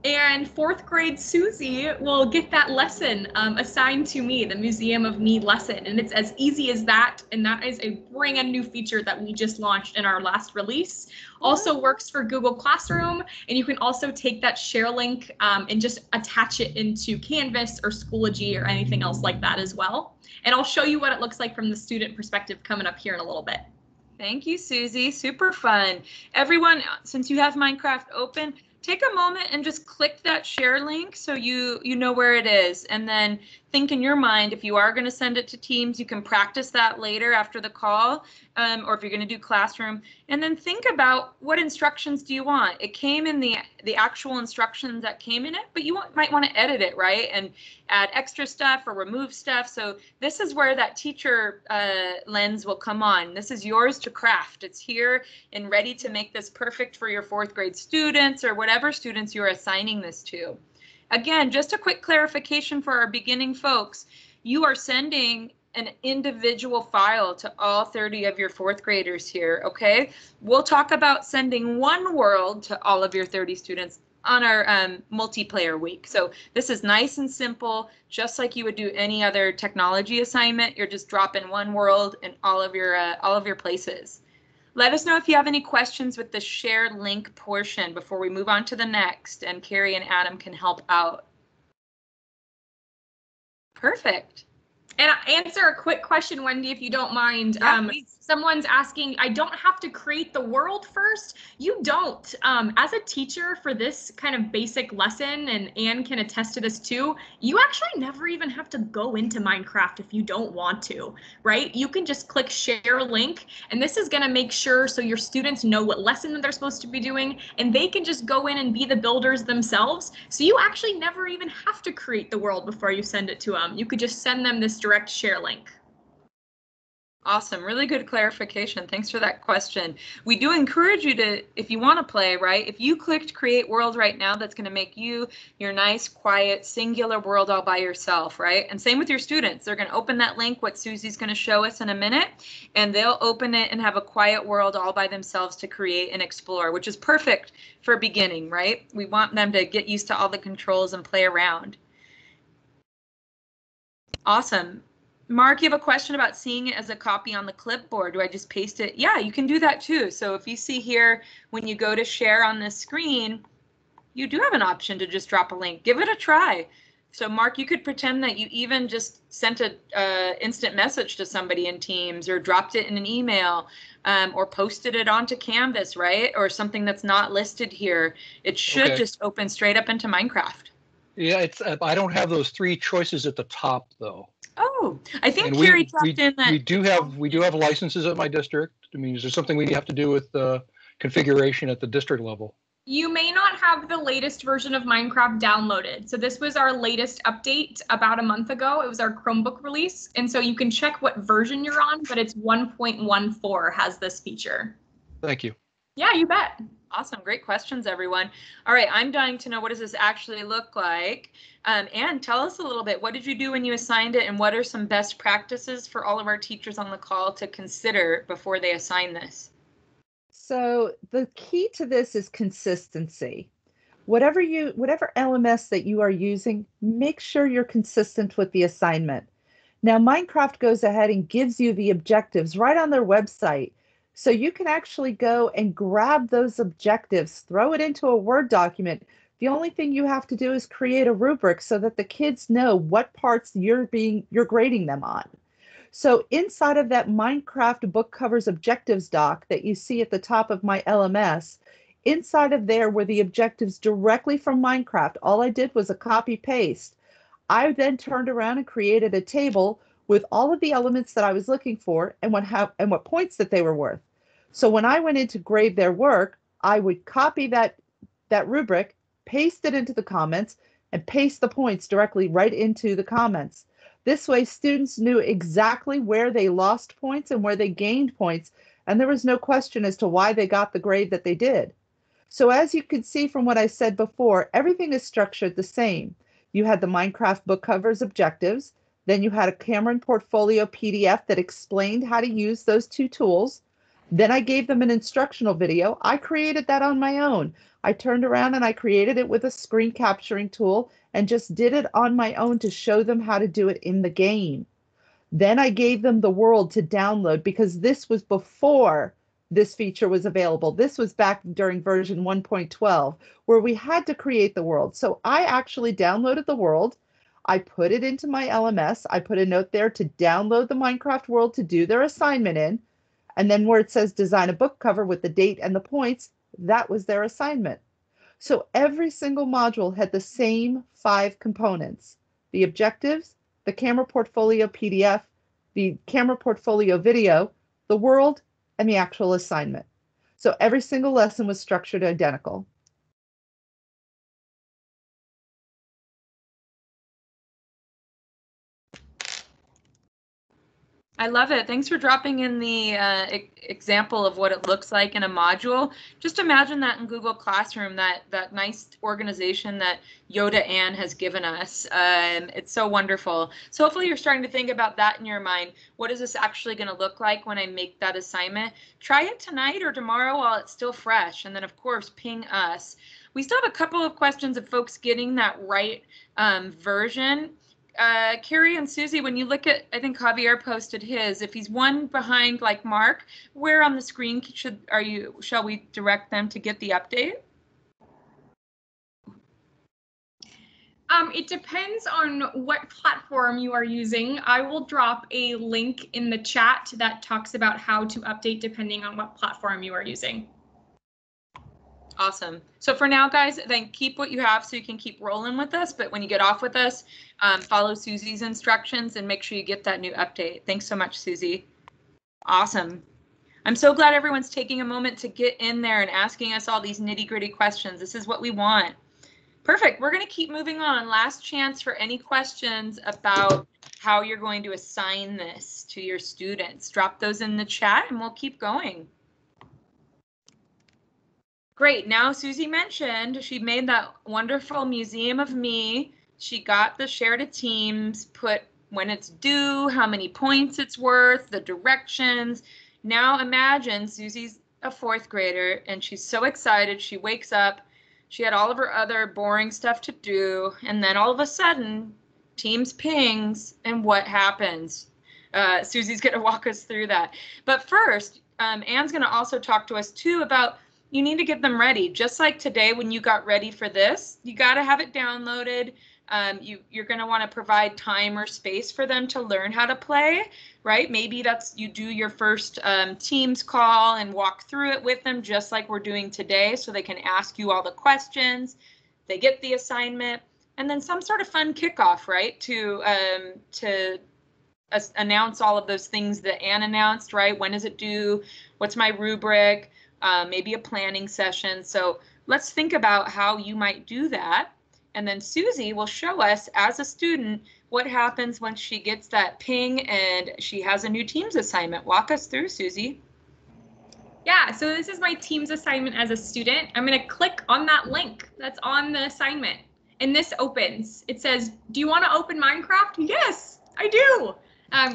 and 4th grade Susie will get that lesson assigned to me, the Museum of Me lesson. And it's as easy as that. And that is a brand new feature that we just launched in our last release. Also works for Google Classroom. And you can also take that share link and just attach it into Canvas or Schoology or anything else like that as well. And I'll show you what it looks like from the student perspective coming up here in a little bit. Thank you, Susie. Super fun. Everyone, since you have Minecraft open, take a moment and just click that share link so you know where it is, and then think in your mind, if you are going to send it to Teams, you can practice that later after the call, or if you're going to do Classroom, and then think about what instructions do you want. It came in the actual instructions that came in it, but you might want to edit it, right, and add extra stuff or remove stuff. So this is where that teacher lens will come on. This is yours to craft. It's here and ready to make this perfect for your 4th grade students or whatever students you're assigning this to. Again, just a quick clarification for our beginning folks. You are sending an individual file to all 30 of your 4th graders here, okay? We'll talk about sending one world to all of your 30 students on our multiplayer week. So this is nice and simple, just like you would do any other technology assignment. You're just dropping one world in all of your places. Let us know if you have any questions with the share link portion before we move on to the next, and Carrie and Adam can help out. Perfect. And answer a quick question, Wendy, if you don't mind. Yeah, Someone's asking, I don't have to create the world first. You don't. As a teacher for this kind of basic lesson, and Anne can attest to this too, you actually never even have to go into Minecraft if you don't want to, right? You can just click share link, and this is going to make sure so your students know what lesson that they're supposed to be doing, and they can just go in and be the builders themselves. So you actually never even have to create the world before you send it to them. You could just send them this direct share link. Awesome. Really good clarification. Thanks for that question. We do encourage you to, if you want to play, right? If you clicked create world right now, that's going to make you your nice, quiet, singular world all by yourself, right? And same with your students. They're going to open that link, what Susie's going to show us in a minute, and they'll open it and have a quiet world all by themselves to create and explore, which is perfect for beginning, right? We want them to get used to all the controls and play around. Awesome. Mark, you have a question about seeing it as a copy on the clipboard. Do I just paste it? Yeah, you can do that too. So if you see here, when you go to share on this screen, you do have an option to just drop a link. Give it a try. So Mark, you could pretend that you even just sent a instant message to somebody in Teams, or dropped it in an email, or posted it onto Canvas, right? Or something that's not listed here. It should just open straight up into Minecraft. Yeah, it's I don't have those three choices at the top though. Oh, I think Carrie dropped in that. We do have licenses at my district. I mean, is there something we have to do with the configuration at the district level? You may not have the latest version of Minecraft downloaded. So this was our latest update about a month ago. It was our Chromebook release. And so you can check what version you're on, but it's 1.14 has this feature. Thank you. Yeah, you bet. Awesome. Great questions, everyone. All right, I'm dying to know, what does this actually look like? Anne, tell us a little bit. What did you do when you assigned it, and what are some best practices for all of our teachers on the call to consider before they assign this? So the key to this is consistency. Whatever LMS that you are using, make sure you're consistent with the assignment. Now, Minecraft goes ahead and gives you the objectives right on their website. So you can actually go and grab those objectives, throw it into a Word document. The only thing you have to do is create a rubric so that the kids know what parts you're grading them on. So inside of that Minecraft book covers objectives doc that you see at the top of my LMS, inside of there were the objectives directly from Minecraft. All I did was a copy paste. I then turned around and created a table with all of the elements that I was looking for and what points that they were worth. So when I went in to grade their work, I would copy that rubric, paste it into the comments, and paste the points directly right into the comments. This way, students knew exactly where they lost points and where they gained points, and there was no question as to why they got the grade that they did. So as you can see from what I said before, everything is structured the same. You had the Minecraft book covers objectives, then you had a Cameron Portfolio PDF that explained how to use those two tools. Then I gave them an instructional video. I created that on my own. I turned around and I created it with a screen capturing tool and just did it on my own to show them how to do it in the game. Then I gave them the world to download because this was before this feature was available. This was back during version 1.12 where we had to create the world. So I actually downloaded the world. I put it into my LMS. I put a note there to download the Minecraft world to do their assignment in. And then where it says design a book cover with the date and the points, that was their assignment. So every single module had the same 5 components: the objectives, the camera portfolio PDF, the camera portfolio video, the world, and the actual assignment. So every single lesson was structured identical. I love it. Thanks for dropping in the example of what it looks like in a module. Just imagine that in Google Classroom, that nice organization that Yoda Anne has given us. It's so wonderful. So hopefully you're starting to think about that in your mind. What is this actually going to look like when I make that assignment? Try it tonight or tomorrow while it's still fresh. And then, of course, ping us. We still have a couple of questions of folks getting that right version. Carrie and Susie, when you look at, I think Javier posted his, if he's one behind like Mark, where on the screen shall we direct them to get the update? It depends on what platform you are using. I will drop a link in the chat that talks about how to update depending on what platform you are using. Awesome. So for now, guys, then keep what you have so you can keep rolling with us. But when you get off with us, follow Susie's instructions and make sure you get that new update. Thanks so much, Susie. Awesome. I'm so glad everyone's taking a moment to get in there and asking us all these nitty-gritty questions. This is what we want. Perfect. We're going to keep moving on. Last chance for any questions about how you're going to assign this to your students. Drop those in the chat and we'll keep going. Great. Now Susie mentioned she made that wonderful museum of me. She got the share to teams, put when it's due, how many points it's worth, the directions. Now imagine Susie's a 4th grader and she's so excited. She wakes up, she had all of her other boring stuff to do, and then all of a sudden Teams pings, and what happens? Susie's going to walk us through that. But first, Anne's going to also talk to us too about you need to get them ready. Just like today when you got ready for this, you got to have it downloaded. You're going to want to provide time or space for them to learn how to play, right? Maybe that's you do your first Teams call and walk through it with them just like we're doing today so they can ask you all the questions. They get the assignment and then some sort of fun kickoff, right? To announce all of those things that Anne announced, right? When is it due? What's my rubric? Maybe a planning session. So let's think about how you might do that. And then Susie will show us as a student what happens when she gets that ping and she has a new Teams assignment. Walk us through, Susie. Yeah, so this is my Teams assignment as a student. I'm going to click on that link that's on the assignment. And this opens. It says, do you want to open Minecraft? Yes, I do.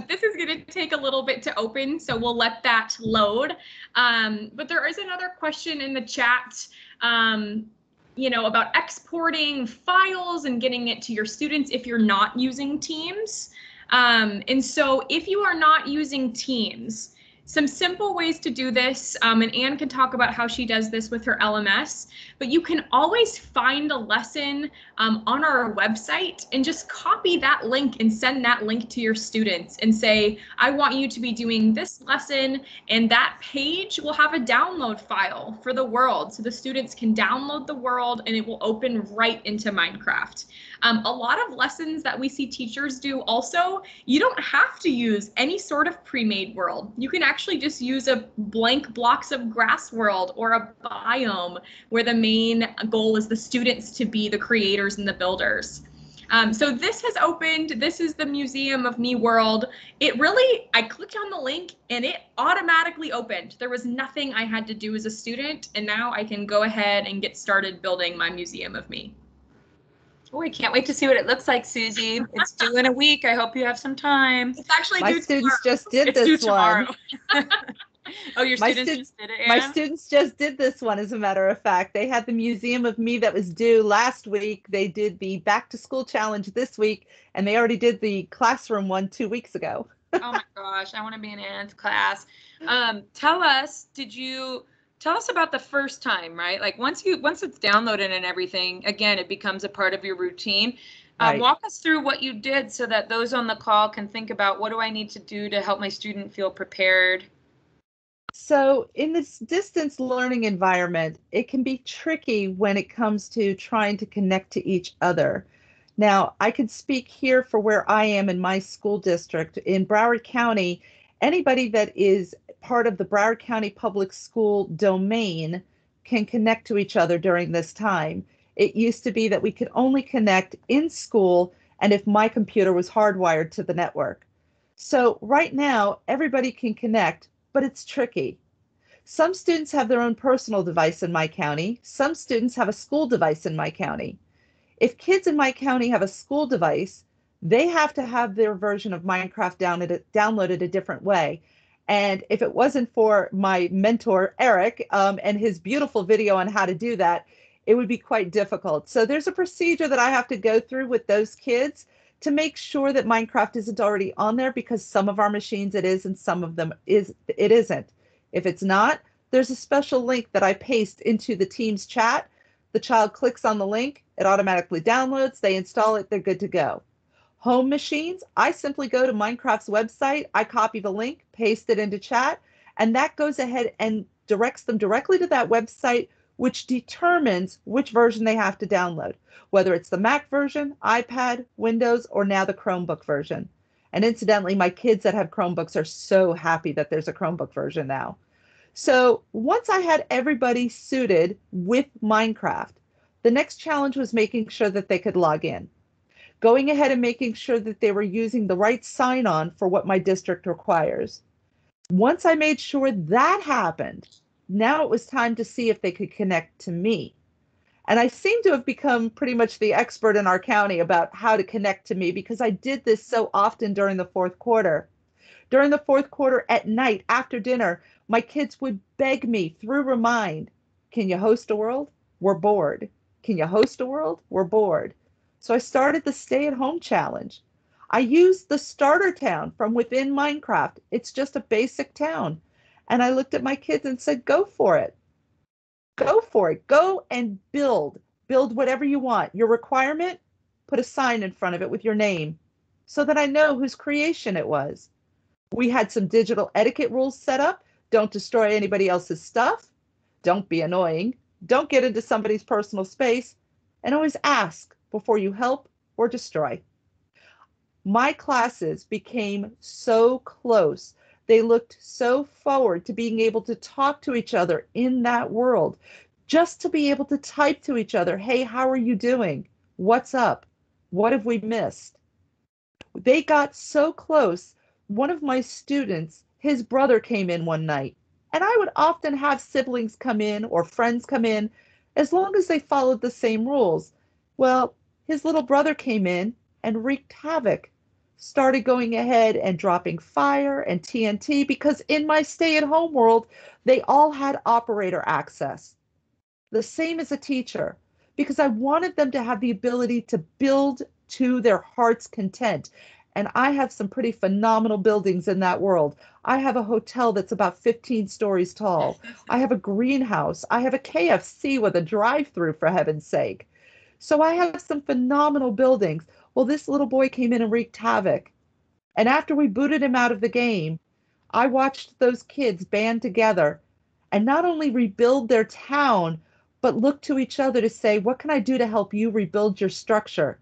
This is going to take a little bit to open, so we'll let that load. But there is another question in the chat, about exporting files and getting it to your students if you're not using Teams. And so if you are not using Teams, some simple ways to do this, and Anne can talk about how she does this with her LMS, but you can always find a lesson on our website and just copy that link and send that link to your students and say, I want you to be doing this lesson, and that page will have a download file for the world. So the students can download the world and it will open right into Minecraft. A lot of lessons that we see teachers do also, you don't have to use any sort of pre-made world. You can actually just use a blank blocks of grass world or a biome where the main goal is the students to be the creators and the builders. So this has opened. This is the Museum of Me world. I clicked on the link and it automatically opened. There was nothing I had to do as a student, and now I can go ahead and get started building my Museum of Me. Oh, I can't wait to see what it looks like, Susie. It's due in a week. I hope you have some time. It's actually My due students tomorrow. just did It's this due one. tomorrow. Oh, your students just did it, Anna? My students just did this one, as a matter of fact. They had the Museum of Me that was due last week. They did the Back to School Challenge this week, and they already did the classroom one 2 weeks ago. Oh my gosh, I want to be in Anne's class. Tell us about the first time, right? Like once it's downloaded and everything, again, it becomes a part of your routine. Right. Walk us through what you did so that those on the call can think about what do I need to do to help my student feel prepared. So in this distance learning environment, it can be tricky when it comes to trying to connect to each other. Now, I could speak here for where I am in my school district. In Broward County, anybody that is part of the Broward County Public School domain can connect to each other during this time. It used to be that we could only connect in school and if my computer was hardwired to the network. So right now, everybody can connect, but it's tricky. Some students have their own personal device in my county. Some students have a school device in my county. If kids in my county have a school device, they have to have their version of Minecraft downloaded a different way. And if it wasn't for my mentor, Eric, and his beautiful video on how to do that, it would be quite difficult. So there's a procedure that I have to go through with those kids to make sure that Minecraft isn't already on there, because some of our machines it is and some of them it isn't. If it's not, there's a special link that I paste into the Teams chat The child clicks on the link, it automatically downloads, they install it, they're good to go. Home machines, I simply go to Minecraft's website, I copy the link, paste it into chat, and that goes ahead and directs them directly to that website, which determines which version they have to download, whether it's the Mac version, iPad, Windows, or now the Chromebook version. And incidentally, my kids that have Chromebooks are so happy that there's a Chromebook version now. So once I had everybody suited with Minecraft, the next challenge was making sure that they could log in. Going ahead and making sure that they were using the right sign-on for what my district requires. Once I made sure that happened, now it was time to see if they could connect to me. And I seem to have become pretty much the expert in our county about how to connect to me because I did this so often during the fourth quarter. During the fourth quarter at night after dinner, my kids would beg me through Remind, can you host a world? We're bored. Can you host a world? We're bored. So I started the stay-at-home challenge. I used the starter town from within Minecraft. It's just a basic town. And I looked at my kids and said, go for it. Go for it. Go and build. Build whatever you want. Your requirement, put a sign in front of it with your name so that I know whose creation it was. We had some digital etiquette rules set up. Don't destroy anybody else's stuff. Don't be annoying. Don't get into somebody's personal space. And always ask before you help or destroy. My classes became so close. They looked so forward to being able to talk to each other in that world, just to be able to type to each other, hey, how are you doing? What's up? What have we missed? They got so close. One of my students, his brother came in one night, and I would often have siblings come in or friends come in as long as they followed the same rules. Well, his little brother came in and wreaked havoc, started going ahead and dropping fire and TNT because in my stay-at-home world, they all had operator access. The same as a teacher, because I wanted them to have the ability to build to their heart's content. And I have some pretty phenomenal buildings in that world. I have a hotel that's about 15 stories tall. I have a greenhouse. I have a KFC with a drive-through, for heaven's sake. So I have some phenomenal buildings. Well, this little boy came in and wreaked havoc. And after we booted him out of the game, I watched those kids band together and not only rebuild their town, but look to each other to say, what can I do to help you rebuild your structure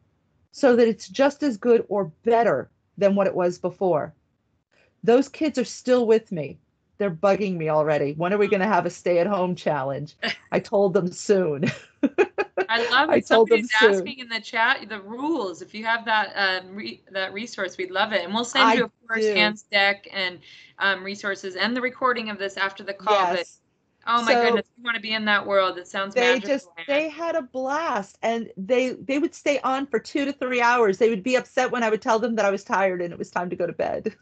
so that it's just as good or better than what it was before? Those kids are still with me. They're bugging me already. When are we going to have a stay-at-home challenge? I told them soon. I love it. Somebody's asking in the chat the rules. If you have that that resource, we'd love it. And we'll send you, of course, Anne's deck and resources and the recording of this after the call. Yes. But oh my goodness, we want to be in that world. It sounds magical. They had a blast, and they would stay on for 2 to 3 hours. They would be upset when I would tell them that I was tired and it was time to go to bed.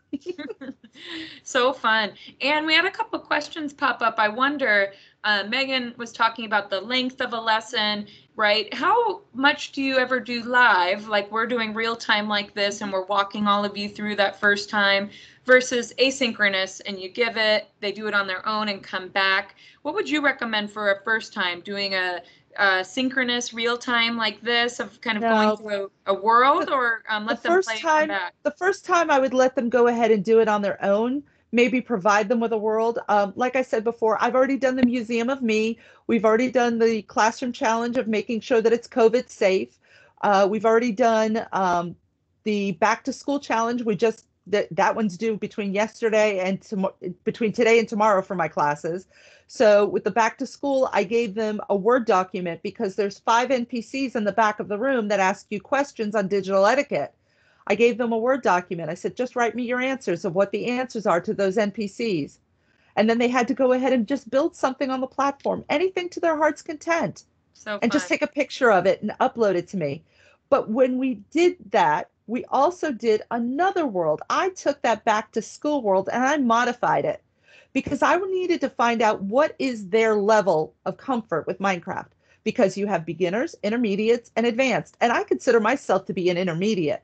So fun. And we had a couple of questions pop up. I wonder, Megan was talking about the length of a lesson, right? How much do you ever do live? Like we're doing real time like this and we're walking all of you through that first time versus asynchronous, and you give it, they do it on their own and come back. What would you recommend for a first time doing a synchronous real time like this of kind of going through a world, or let them play and come back? The first time I would let them go ahead and do it on their own, maybe provide them with a world. Like I said before, I've already done the Museum of Me. We've already done the classroom challenge of making sure that it's COVID safe. We've already done the back to school challenge. That one's due between yesterday and between today and tomorrow for my classes. So with the back to school, I gave them a Word document because there's 5 NPCs in the back of the room that ask you questions on digital etiquette. I gave them a Word document. I said, just write me your answers of what the answers are to those NPCs. And then they had to go ahead and just build something on the platform, anything to their heart's content. And just take a picture of it and upload it to me. But when we did that, we also did another world. I took that back to school world and I modified it because I needed to find out what is their level of comfort with Minecraft, because you have beginners, intermediates, and advanced. And I consider myself to be an intermediate.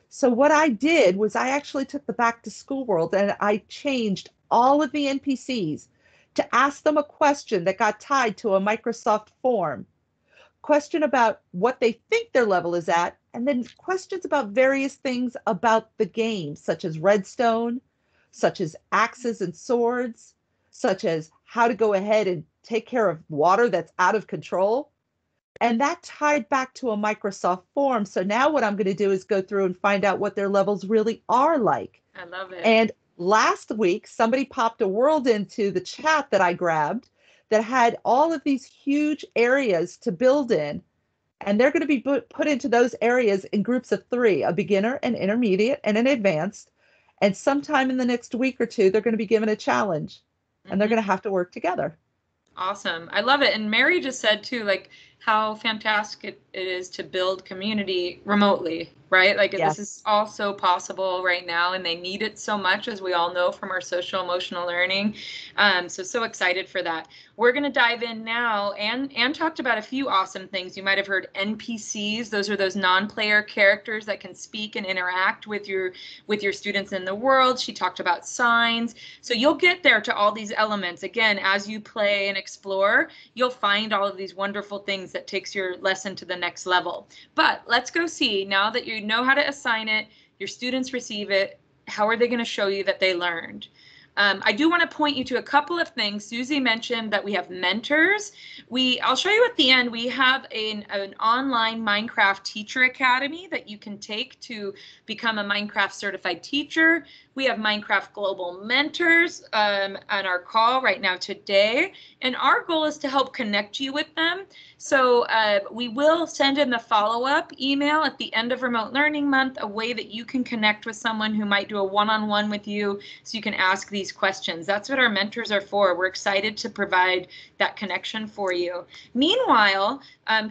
So what I did was I actually took the back to school world and I changed all of the NPCs to ask them a question that got tied to a Microsoft form. question about what they think their level is at, and then questions about various things about the game, such as redstone, such as axes and swords, such as how to go ahead and take care of water that's out of control. And that tied back to a Microsoft form. So now what I'm going to do is go through and find out what their levels really are like. I love it. And last week, somebody popped a world into the chat that I grabbed that had all of these huge areas to build in. And they're going to be put into those areas in groups of 3, a beginner, an intermediate, and an advanced. And sometime in the next week or 2, they're going to be given a challenge, and they're going to have to work together. Awesome. I love it. And Mary just said too, like how fantastic it is to build community remotely, right? Like Yes. this is also possible right now, and they need it so much, as we all know from our social emotional learning. So excited for that. We're going to dive in now. Anne talked about a few awesome things. You might have heard NPCs. Those are those non-player characters that can speak and interact with your students in the world. She talked about signs. So you'll get there to all these elements. Again, as you play and explore, you'll find all of these wonderful things that takes your lesson to the next level. But let's go see, now that you know how to assign it, your students receive it, how are they going to show you that they learned? I do want to point you to a couple of things. Susie mentioned that we have mentors. I'll show you at the end. We have an online Minecraft Teacher Academy that you can take to become a Minecraft certified teacher. We have Minecraft Global Mentors on our call right now today. And our goal is to help connect you with them. So we will send in the follow-up email at the end of Remote Learning Month, a way that you can connect with someone who might do a one-on-one with you so you can ask these questions. That's what our mentors are for. We're excited to provide that connection for you. Meanwhile,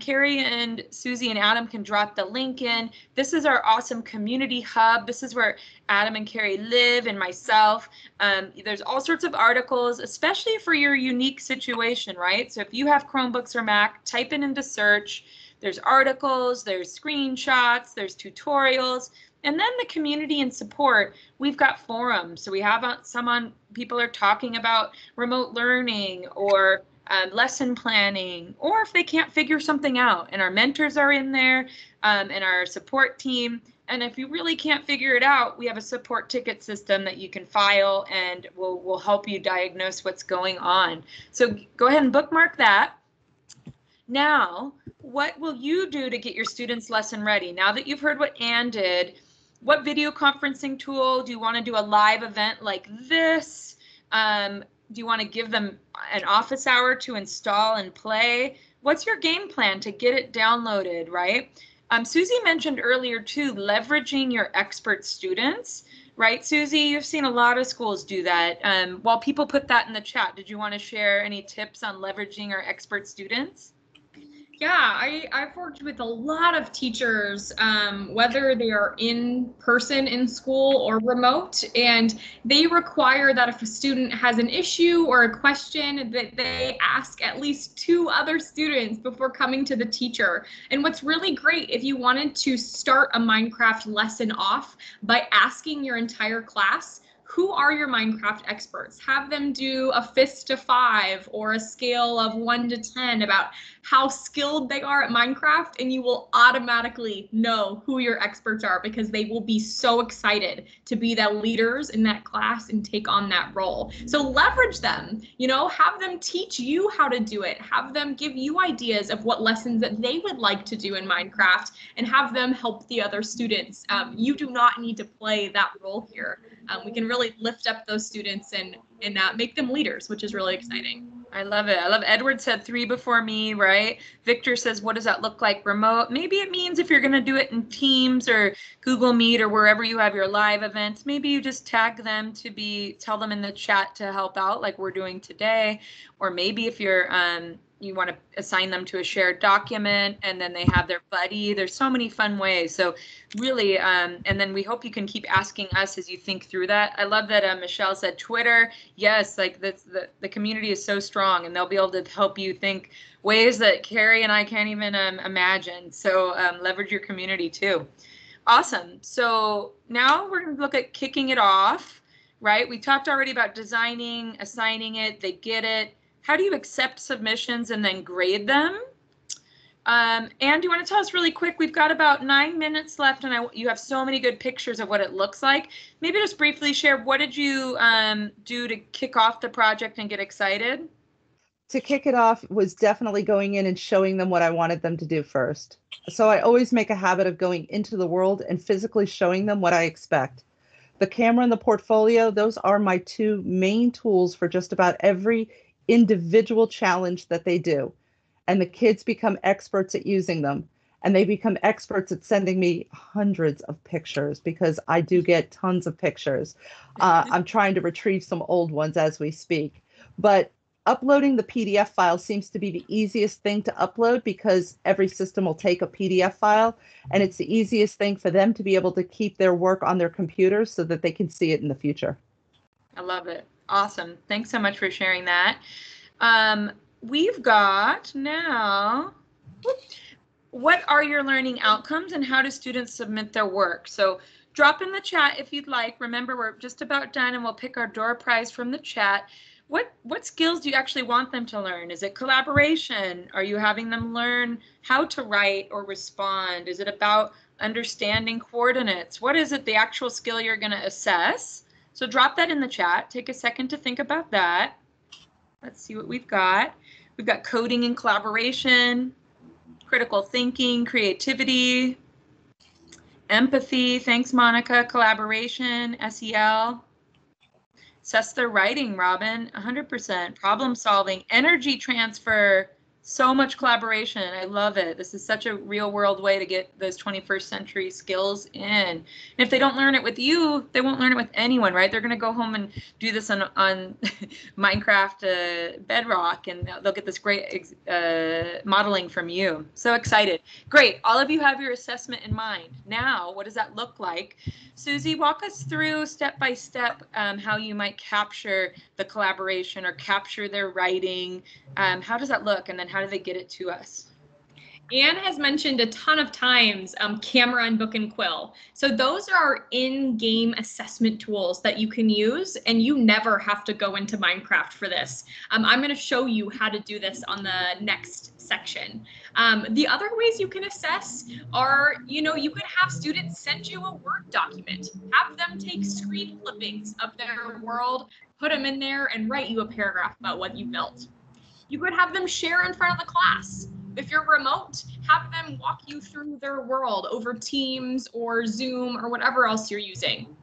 Carrie and Susie and Adam can drop the link in. This is our awesome community hub. This is where Adam and Carrie live, and myself. There's all sorts of articles, especially for your unique situation, right? So if you have Chromebooks or Mac, type it into search. There's articles, there's screenshots, there's tutorials, and then the community and support. We've got forums. So we have people are talking about remote learning or lesson planning, or if they can't figure something out, and our mentors are in there, and our support team. And if you really can't figure it out, we have a support ticket system that you can file, and we'll help you diagnose what's going on. So go ahead and bookmark that. Now, what will you do to get your students' lesson ready? Now that you've heard what Anne did, what video conferencing tool? Do you want to do a live event like this? Do you want to give them an office hour to install and play? What's your game plan to get it downloaded, right? Susie mentioned earlier too, leveraging your expert students, right? Susie, you've seen a lot of schools do that. While people put that in the chat, did you want to share any tips on leveraging our expert students? Yeah, I've worked with a lot of teachers, whether they are in person in school or remote, and they require that if a student has an issue or a question, that they ask at least 2 other students before coming to the teacher. And what's really great, if you wanted to start a Minecraft lesson off by asking your entire class, who are your Minecraft experts? Have them do a fist to 5 or a scale of 1 to 10 about how skilled they are at Minecraft, and you will automatically know who your experts are, because they will be so excited to be the leaders in that class and take on that role. So leverage them, have them teach you how to do it, have them give you ideas of what lessons that they would like to do in Minecraft, and have them help the other students. You do not need to play that role here. We can really lift up those students and make them leaders, which is really exciting. I love it. I love Edward said 3 before me, right? Victor says, what does that look like remote? Maybe it means if you're going to do it in Teams or Google Meet or wherever you have your live events, maybe you just tag them tell them in the chat to help out like we're doing today. Or maybe if you're you want to assign them to a shared document and then they have their buddy. There's so many fun ways. So really, and then we hope you can keep asking us as you think through that. I love that Michelle said Twitter. Yes, like the community is so strong, and they'll be able to help you think ways that Carrie and I can't even imagine. So leverage your community too. Awesome. So now we're going to look at kicking it off, right? We talked already about designing, assigning it, they get it. How do you accept submissions and then grade them? Anne, do you want to tell us really quick? We've got about 9 minutes left, and you have so many good pictures of what it looks like. Maybe just briefly share, what did you do to kick off the project and get excited? To kick it off was definitely going in and showing them what I wanted them to do first. So I always make a habit of going into the world and physically showing them what I expect. The camera and the portfolio, those are my two main tools for just about every individual challenge that they do. And the kids become experts at using them. And they become experts at sending me hundreds of pictures because I do get tons of pictures. I'm trying to retrieve some old ones as we speak. But uploading the PDF file seems to be the easiest thing to upload because every system will take a PDF file. And it's the easiest thing for them to be able to keep their work on their computers so that they can see it in the future. I love it. Awesome. Thanks so much for sharing that. We've got now, what are your learning outcomes and how do students submit their work? So drop in the chat if you'd like. Remember, we're just about done and we'll pick our door prize from the chat. What skills do you actually want them to learn? Is it collaboration? Are you having them learn how to write or respond? Is it about understanding coordinates? What is it, the actual skill you're going to assess? So drop that in the chat. Take a second to think about that. Let's see what we've got. We've got coding and collaboration, critical thinking, creativity, empathy. Thanks, Monica. Collaboration, SEL. Assess their writing, Robin. 100%. Problem solving, energy transfer. So much collaboration. I love it. This is such a real world way to get those 21st century skills in. And if they don't learn it with you, they won't learn it with anyone, right? They're going to go home and do this on Minecraft Bedrock, and they'll get this great modeling from you. So excited. Great. All of you have your assessment in mind. Now, what does that look like? Susie, walk us through step by step how you might capture the collaboration or capture their writing. How does that look? And then how do they get it to us? Anne has mentioned a ton of times Camera and Book and Quill. So those are in-game assessment tools that you can use, and you never have to go into Minecraft for this. I'm going to show you how to do this on the next section. The other ways you can assess are, you could have students send you a Word document, have them take screen clippings of their world, put them in there, and write you a paragraph about what you built. You could have them share in front of the class. If you're remote, have them walk you through their world over Teams or Zoom or whatever else you're using.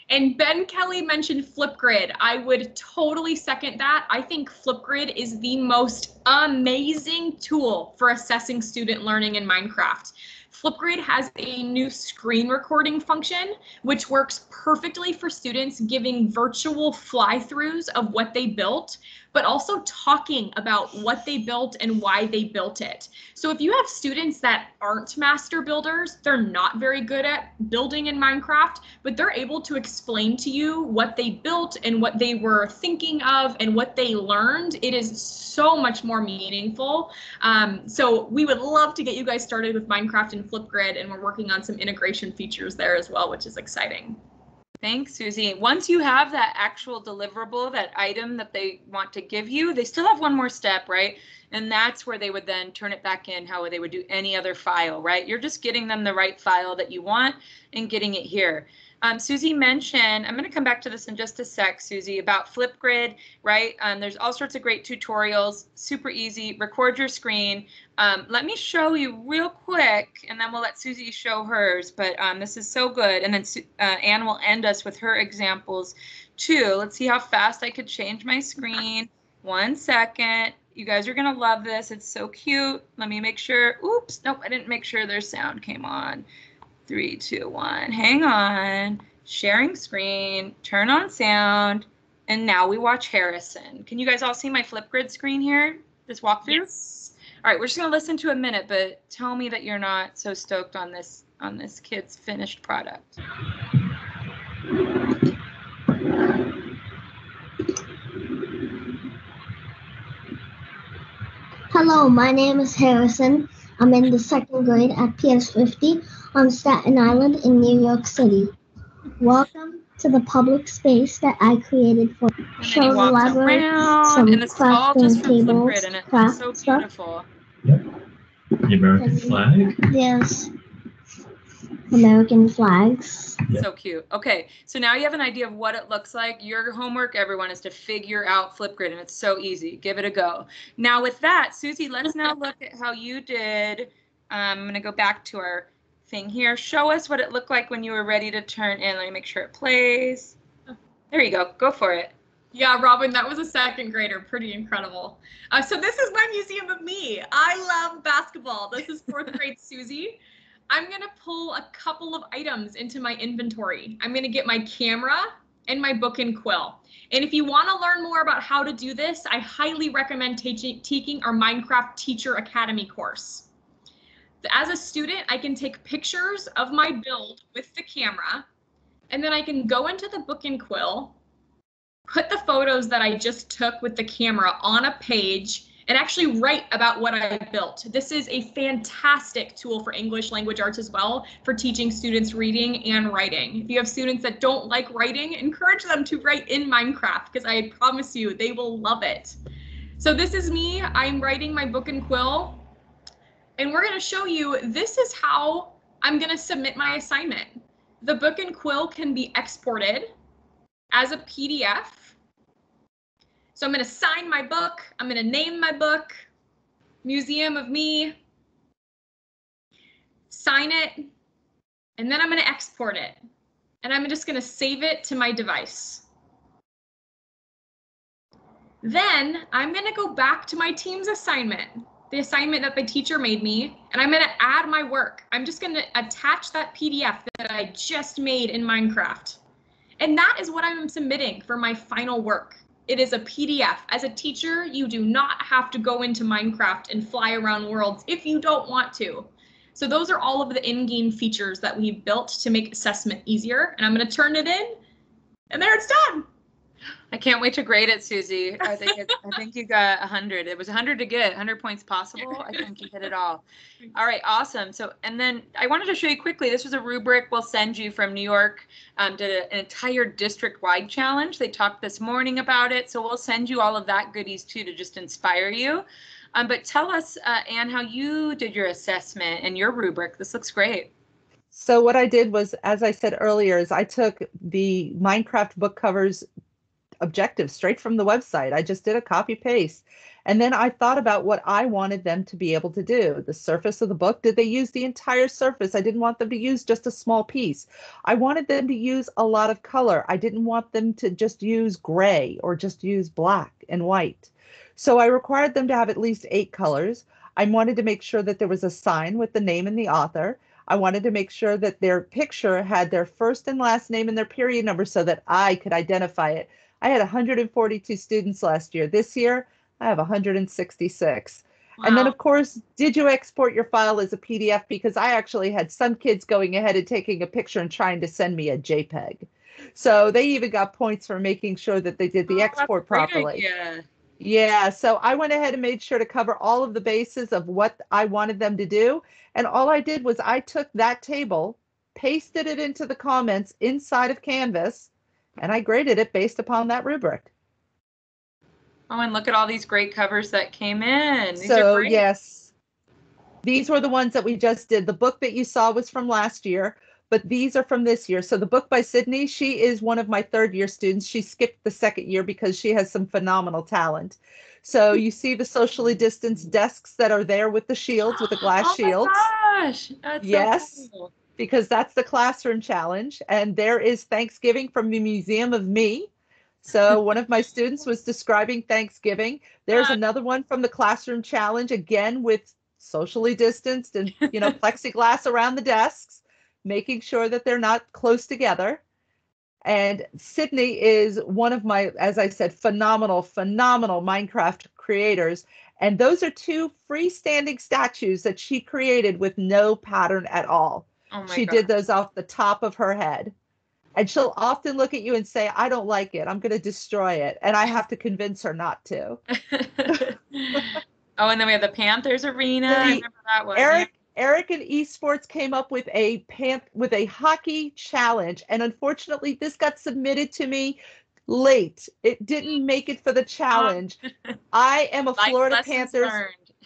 And Ben Kelly mentioned Flipgrid. I would totally second that. I think Flipgrid is the most amazing tool for assessing student learning in Minecraft. Flipgrid has a new screen recording function, which works perfectly for students giving virtual fly-throughs of what they built, but also talking about what they built and why they built it. So if you have students that aren't master builders, they're not very good at building in Minecraft, but they're able to explain to you what they built and what they were thinking of and what they learned, it is so much more meaningful. So we would love to get you guys started with Minecraft and Flipgrid, and we're working on some integration features there as well, which is exciting. Thanks, Susie. Once you have that actual deliverable, that item that they want to give you, they still have one more step, right? And that's where they would then turn it back in how they would do any other file, right? You're just getting them the right file that you want and getting it here. Susie mentioned, I'm going to come back to this in just a sec, Susie, about Flipgrid, right? There's all sorts of great tutorials, super easy. Record your screen. Let me show you real quick, and then we'll let Susie show hers. But this is so good. And then Anne will end us with her examples too. Let's see how fast I could change my screen. 1 second. You guys are going to love this. It's so cute. Let me make sure. Oops. Nope, I didn't make sure their sound came on. 3, 2, 1. Hang on. Sharing screen. Turn on sound. And now we watch Harrison. Can you guys all see my Flipgrid screen here? This walkthrough? Yes. All right, we're just going to listen to a minute, but tell me that you're not so stoked on this kid's finished product. Hello, my name is Harrison. I'm in the 2nd grade at PS50 on Staten Island in New York City. Welcome to the public space that I created for show the library, some crafting tables, craft stuff. The American flag? There's American flags. So cute. Okay, so now you have an idea of what it looks like. Your homework, everyone, is to figure out Flipgrid, and it's so easy. Give it a go. Now with that, Susie, let's now look at how you did. I'm going to go back to our thing here. Show us what it looked like when you were ready to turn in. Let me make sure it plays. There you go. Go for it. Yeah, Robin, that was a second grader. Pretty incredible. So this is my museum of me. I love basketball. This is fourth grade Susie. I'm going to pull a couple of items into my inventory. I'm going to get my camera and my book and quill. And if you want to learn more about how to do this, I highly recommend taking our Minecraft Teacher Academy course. As a student, I can take pictures of my build with the camera, and then I can go into the book and quill, put the photos that I just took with the camera on a page, and actually write about what I built. This is a fantastic tool for English language arts as well, for teaching students reading and writing. If you have students that don't like writing, encourage them to write in Minecraft, because I promise you they will love it. So this is me. I'm writing my book and quill, and we're going to show you this is how I'm going to submit my assignment. The book and quill can be exported as a PDF. So I'm going to sign my book. I'm going to name my book, Museum of Me, sign it, and then I'm going to export it. And I'm just going to save it to my device. Then I'm going to go back to my team's assignment, the assignment that the teacher made me, and I'm going to add my work. I'm just going to attach that PDF that I just made in Minecraft. And that is what I'm submitting for my final work. It is a PDF. As a teacher, you do not have to go into Minecraft and fly around worlds if you don't want to. So those are all of the in-game features that we've built to make assessment easier. And I'm going to turn it in, and there it's done. I can't wait to grade it, Susie. I think you got 100. It was 100 to get, 100 points possible. I think you hit it all. All right, awesome. So, and then I wanted to show you quickly, this was a rubric we'll send you from New York, did an entire district-wide challenge. They talked this morning about it, so we'll send you all of that goodies too to just inspire you. But tell us, Anne, how you did your assessment and your rubric. This looks great. So what I did was, as I said earlier, is I took the Minecraft book covers objectives straight from the website. I just did a copy paste. And then I thought about what I wanted them to be able to do. The surface of the book, did they use the entire surface? I didn't want them to use just a small piece. I wanted them to use a lot of color. I didn't want them to just use gray or just use black and white. So I required them to have at least 8 colors. I wanted to make sure that there was a sign with the name and the author. I wanted to make sure that their picture had their first and last name and their period number so that I could identify it. I had 142 students last year. This year, I have 166. Wow. And then, of course, did you export your file as a PDF? Because I actually had some kids going ahead and taking a picture and trying to send me a JPEG. So they even got points for making sure that they did the export properly. Yeah, so I went ahead and made sure to cover all of the bases of what I wanted them to do. And all I did was I took that table, pasted it into the comments inside of Canvas, and I graded it based upon that rubric. Oh, and look at all these great covers that came in. So yes, these were the ones that we just did. The book that you saw was from last year, but these are from this year. So the book by Sydney, she is one of my 3rd-year students. She skipped the 2nd year because she has some phenomenal talent. So you see the socially distanced desks that are there with the shields, with the glass shields. Oh my gosh, that's yes. So cool. Because that's the classroom challenge. And there is Thanksgiving from the Museum of Me. So one of my students was describing Thanksgiving. There's another one from the classroom challenge, again with socially distanced and, you know, plexiglass around the desks, making sure that they're not close together. And Sydney is one of my, as I said, phenomenal Minecraft creators. And those are 2 freestanding statues that she created with no pattern at all. Oh she did those off the top of her head. And she'll often look at you and say, I don't like it. I'm going to destroy it. And I have to convince her not to. Oh, and then we have the Panthers Arena. I remember that one. Eric and Esports came up with a hockey challenge. And unfortunately, this got submitted to me late. It didn't make it for the challenge. I am a Florida Panthers.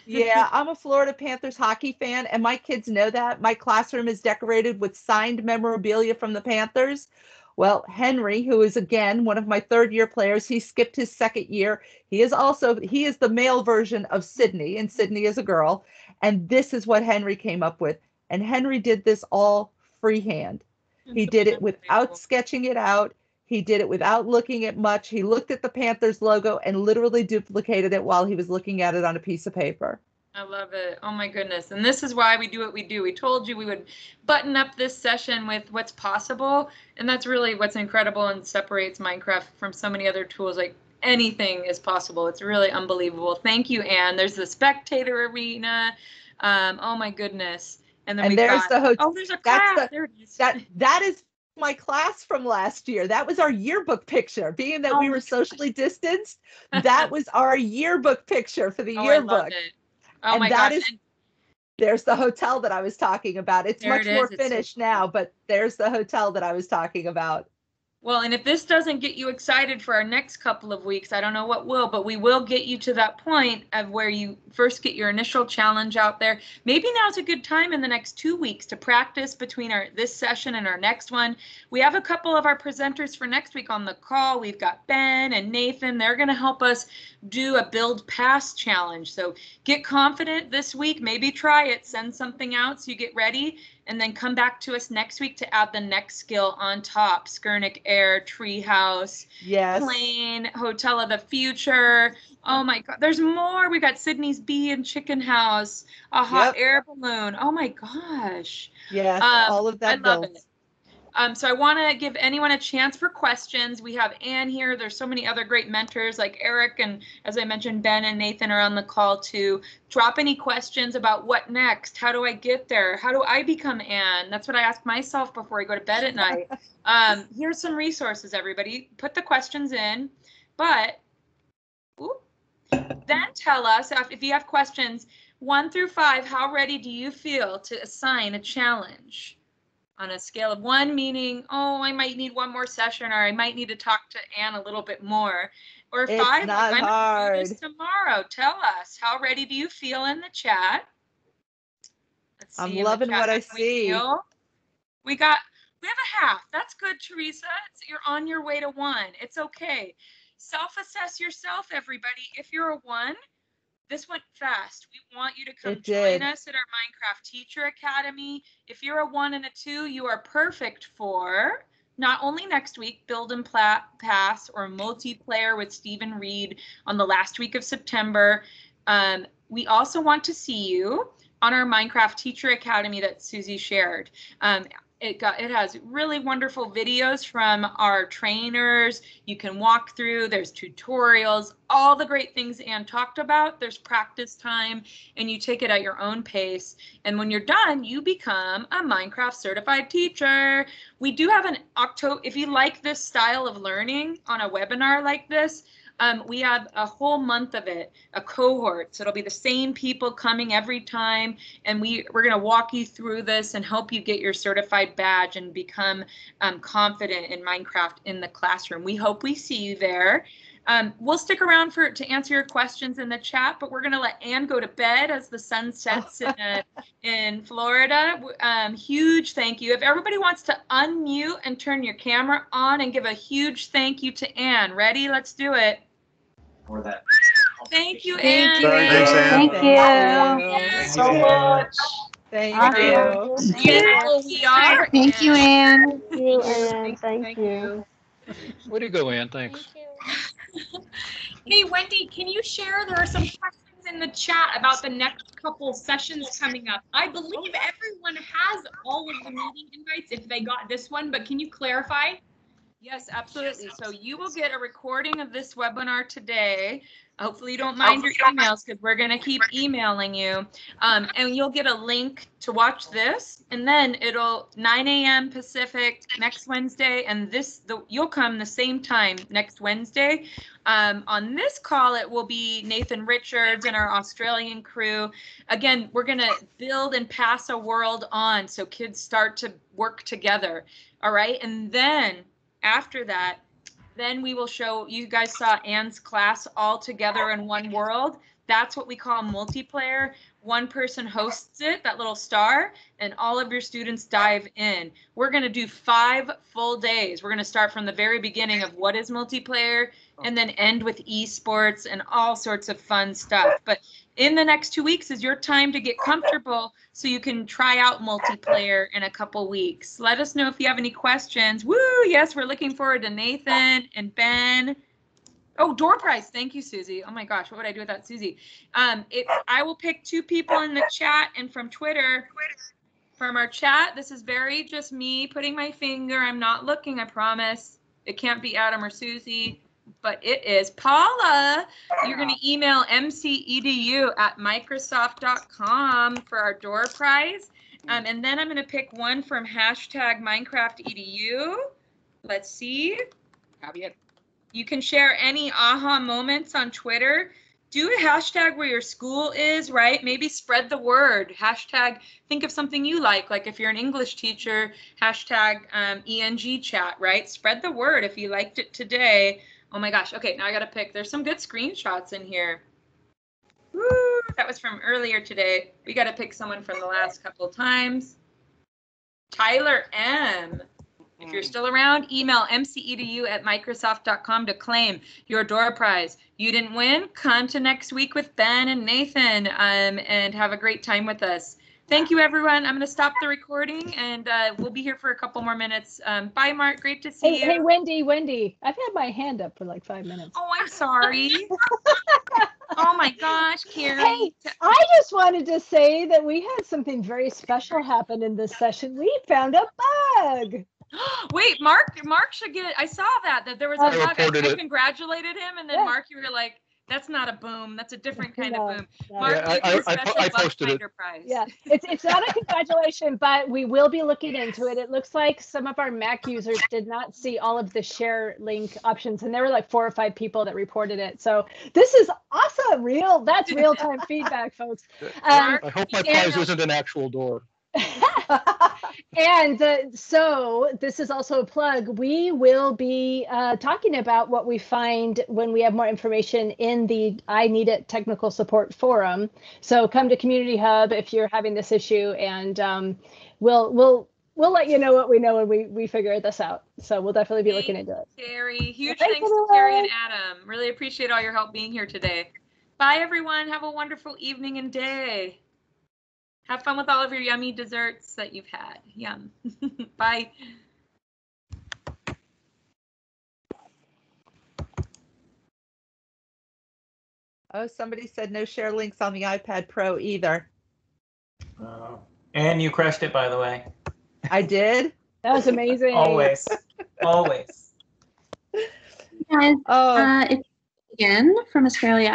Yeah, I'm a Florida Panthers hockey fan, and my kids know that. My classroom is decorated with signed memorabilia from the Panthers. Well, Henry, who is again one of my third-year players, he skipped his second year. He is the male version of Sydney, and Sydney is a girl. And this is what Henry came up with. And Henry did this all freehand. He did it without sketching it out. He did it without looking at much. He looked at the Panthers logo and literally duplicated it while he was looking at it on a piece of paper. I love it. Oh my goodness. And this is why we do what we do. We told you we would button up this session with what's possible. And that's really what's incredible and separates Minecraft from so many other tools. Like anything is possible. It's really unbelievable. Thank you, Anne. There's the spectator arena. Oh my goodness. And then there's the hotel. Oh, there's a class. There it is. That is my class from last year. That was our yearbook picture. Being that we were socially distanced, that was our yearbook picture for the yearbook. I love it. Oh and my that gosh. is, there's the hotel that I was talking about. It's much more finished now, but there's the hotel that I was talking about. Well, and if this doesn't get you excited for our next couple of weeks, I don't know what will, but we will get you to that point of where you first get your initial challenge out there. Maybe now's a good time in the next 2 weeks to practice between this session and our next one. We have a couple of our presenters for next week on the call. We've got Ben and Nathan. They're going to help us do a build pass challenge. So get confident this week, maybe try it, send something out so you get ready. And then come back to us next week to add the next skill on top. Skurnick Air, Treehouse, yes, Plane, Hotel of the Future. Oh my God, there's more. We got Sydney's Bee and Chicken House, a hot air balloon. Oh my gosh. Yes, all of that. I love it. So I want to give anyone a chance for questions. We have Anne here. There's so many other great mentors like Eric, and as I mentioned, Ben and Nathan are on the call too. Drop any questions about what next. How do I get there? How do I become Anne? That's what I ask myself before I go to bed at night. Here's some resources, everybody. Put the questions in, but then tell us if you have questions 1 through 5. How ready do you feel to assign a challenge? On a scale of 1, meaning, oh, I might need one more session, or I might need to talk to Anne a little bit more. Or 5, I'm gonna do this tomorrow. Tell us, how ready do you feel in the chat? Let's see. I'm loving what I see. We have a half. That's good, Teresa. You're on your way to 1. It's okay. Self-assess yourself, everybody. If you're a 1, this went fast. We want you to come join us at our Minecraft Teacher Academy. If you're a 1 and a 2, you are perfect for not only next week, Build and Pass or multiplayer with Stephen Reed on the last week of September. We also want to see you on our Minecraft Teacher Academy that Susie shared. It has really wonderful videos from our trainers. You can walk through, there's tutorials, all the great things Anne talked about. There's practice time, and you take it at your own pace. And when you're done, you become a Minecraft certified teacher. We do have an October, if you like this style of learning on a webinar like this, we have a whole month of it, a cohort. So it'll be the same people coming every time. And we're going to walk you through this and help you get your certified badge and become confident in Minecraft in the classroom. We hope we see you there. We'll stick around to answer your questions in the chat, but we're going to let Anne go to bed as the sun sets in Florida. Huge thank you. If everybody wants to unmute and turn your camera on and give a huge thank you to Anne. Ready? Let's do it. For that. Thank you, Anne. Thanks, Anne. Thank you so much. Thank you. Beautiful we are. Thank you, Anne. Thank you, Anne. Thank you. Way to go, Anne. Thanks. Hey, Wendy, can you share? There are some questions in the chat about the next couple sessions coming up. I believe everyone has all of the meeting invites if they got this one, but can you clarify? Yes, absolutely. So you will get a recording of this webinar today. Hopefully you don't mind your emails because we're going to keep emailing you. And you'll get a link to watch this. And then it'll 9 a.m. Pacific next Wednesday. And you'll come the same time next Wednesday. On this call, it will be Nathan Richards and our Australian crew. Again, we're going to build and pass a world on so kids start to work together. All right. And then after that, then we will show, you guys saw Anne's class all together in one world. That's what we call multiplayer. One person hosts it, that little star, and all of your students dive in. We're going to do 5 full days. We're going to start from the very beginning of what is multiplayer and then end with esports and all sorts of fun stuff. But in the next 2 weeks is your time to get comfortable so you can try out multiplayer in a couple weeks. Let us know if you have any questions. Woo, yes, we're looking forward to Nathan and Ben. Oh, door prize. Thank you, Susie. Oh my gosh, what would I do without Susie? I will pick 2 people in the chat and from Twitter. From our chat, this is very just me putting my finger. I'm not looking, I promise. It can't be Adam or Susie, but it is Paula. You're going to email mcedu@microsoft.com for our door prize. And then I'm going to pick one from #MinecraftEDU. Let's see. Copy it. You can share any aha moments on Twitter. Do a hashtag where your school is, right? Maybe spread the word. Hashtag, think of something you like if you're an English teacher, hashtag ENG chat, right? Spread the word if you liked it today. Oh my gosh. Okay, now I got to pick. There's some good screenshots in here. Woo, that was from earlier today. We got to pick someone from the last couple of times. Tyler M. If you're still around, email mcedu@microsoft.com to claim your door prize. You didn't win? Come to next week with Ben and Nathan and have a great time with us. Thank you, everyone. I'm going to stop the recording, and we'll be here for a couple more minutes. Bye, Mark. Great to see you. Hey, Wendy. I've had my hand up for like 5 minutes. Oh, I'm sorry. Oh, my gosh, Carrie. Hey, I just wanted to say that we had something very special happen in this session. We found a bug. Wait, Mark should get. I saw that there was a bug. I congratulated him, and then Mark, you were like, "That's not a boom. That's a different kind of boom." Mark, I posted it. Prize. Yeah, it's not a congratulation, but we will be looking into it. It looks like some of our Mac users did not see all of the share link options, and there were like 4 or 5 people that reported it. So this is awesome. That's real-time feedback, folks. I hope my prize isn't an actual door. And so this is also a plug. We will be talking about what we find when we have more information in the I Need It technical support forum. So come to Community Hub if you're having this issue, and we'll let you know what we know when we figure this out. So we'll definitely be looking into it. Carrie, huge thanks to Carrie and Adam. Really appreciate all your help being here today. Bye, everyone. Have a wonderful evening and day. Have fun with all of your yummy desserts that you've had. Yum. Bye. Oh, somebody said no share links on the iPad Pro either. And you crushed it, by the way. I did? That was amazing. Always. Always. Guys, it's again from Australia.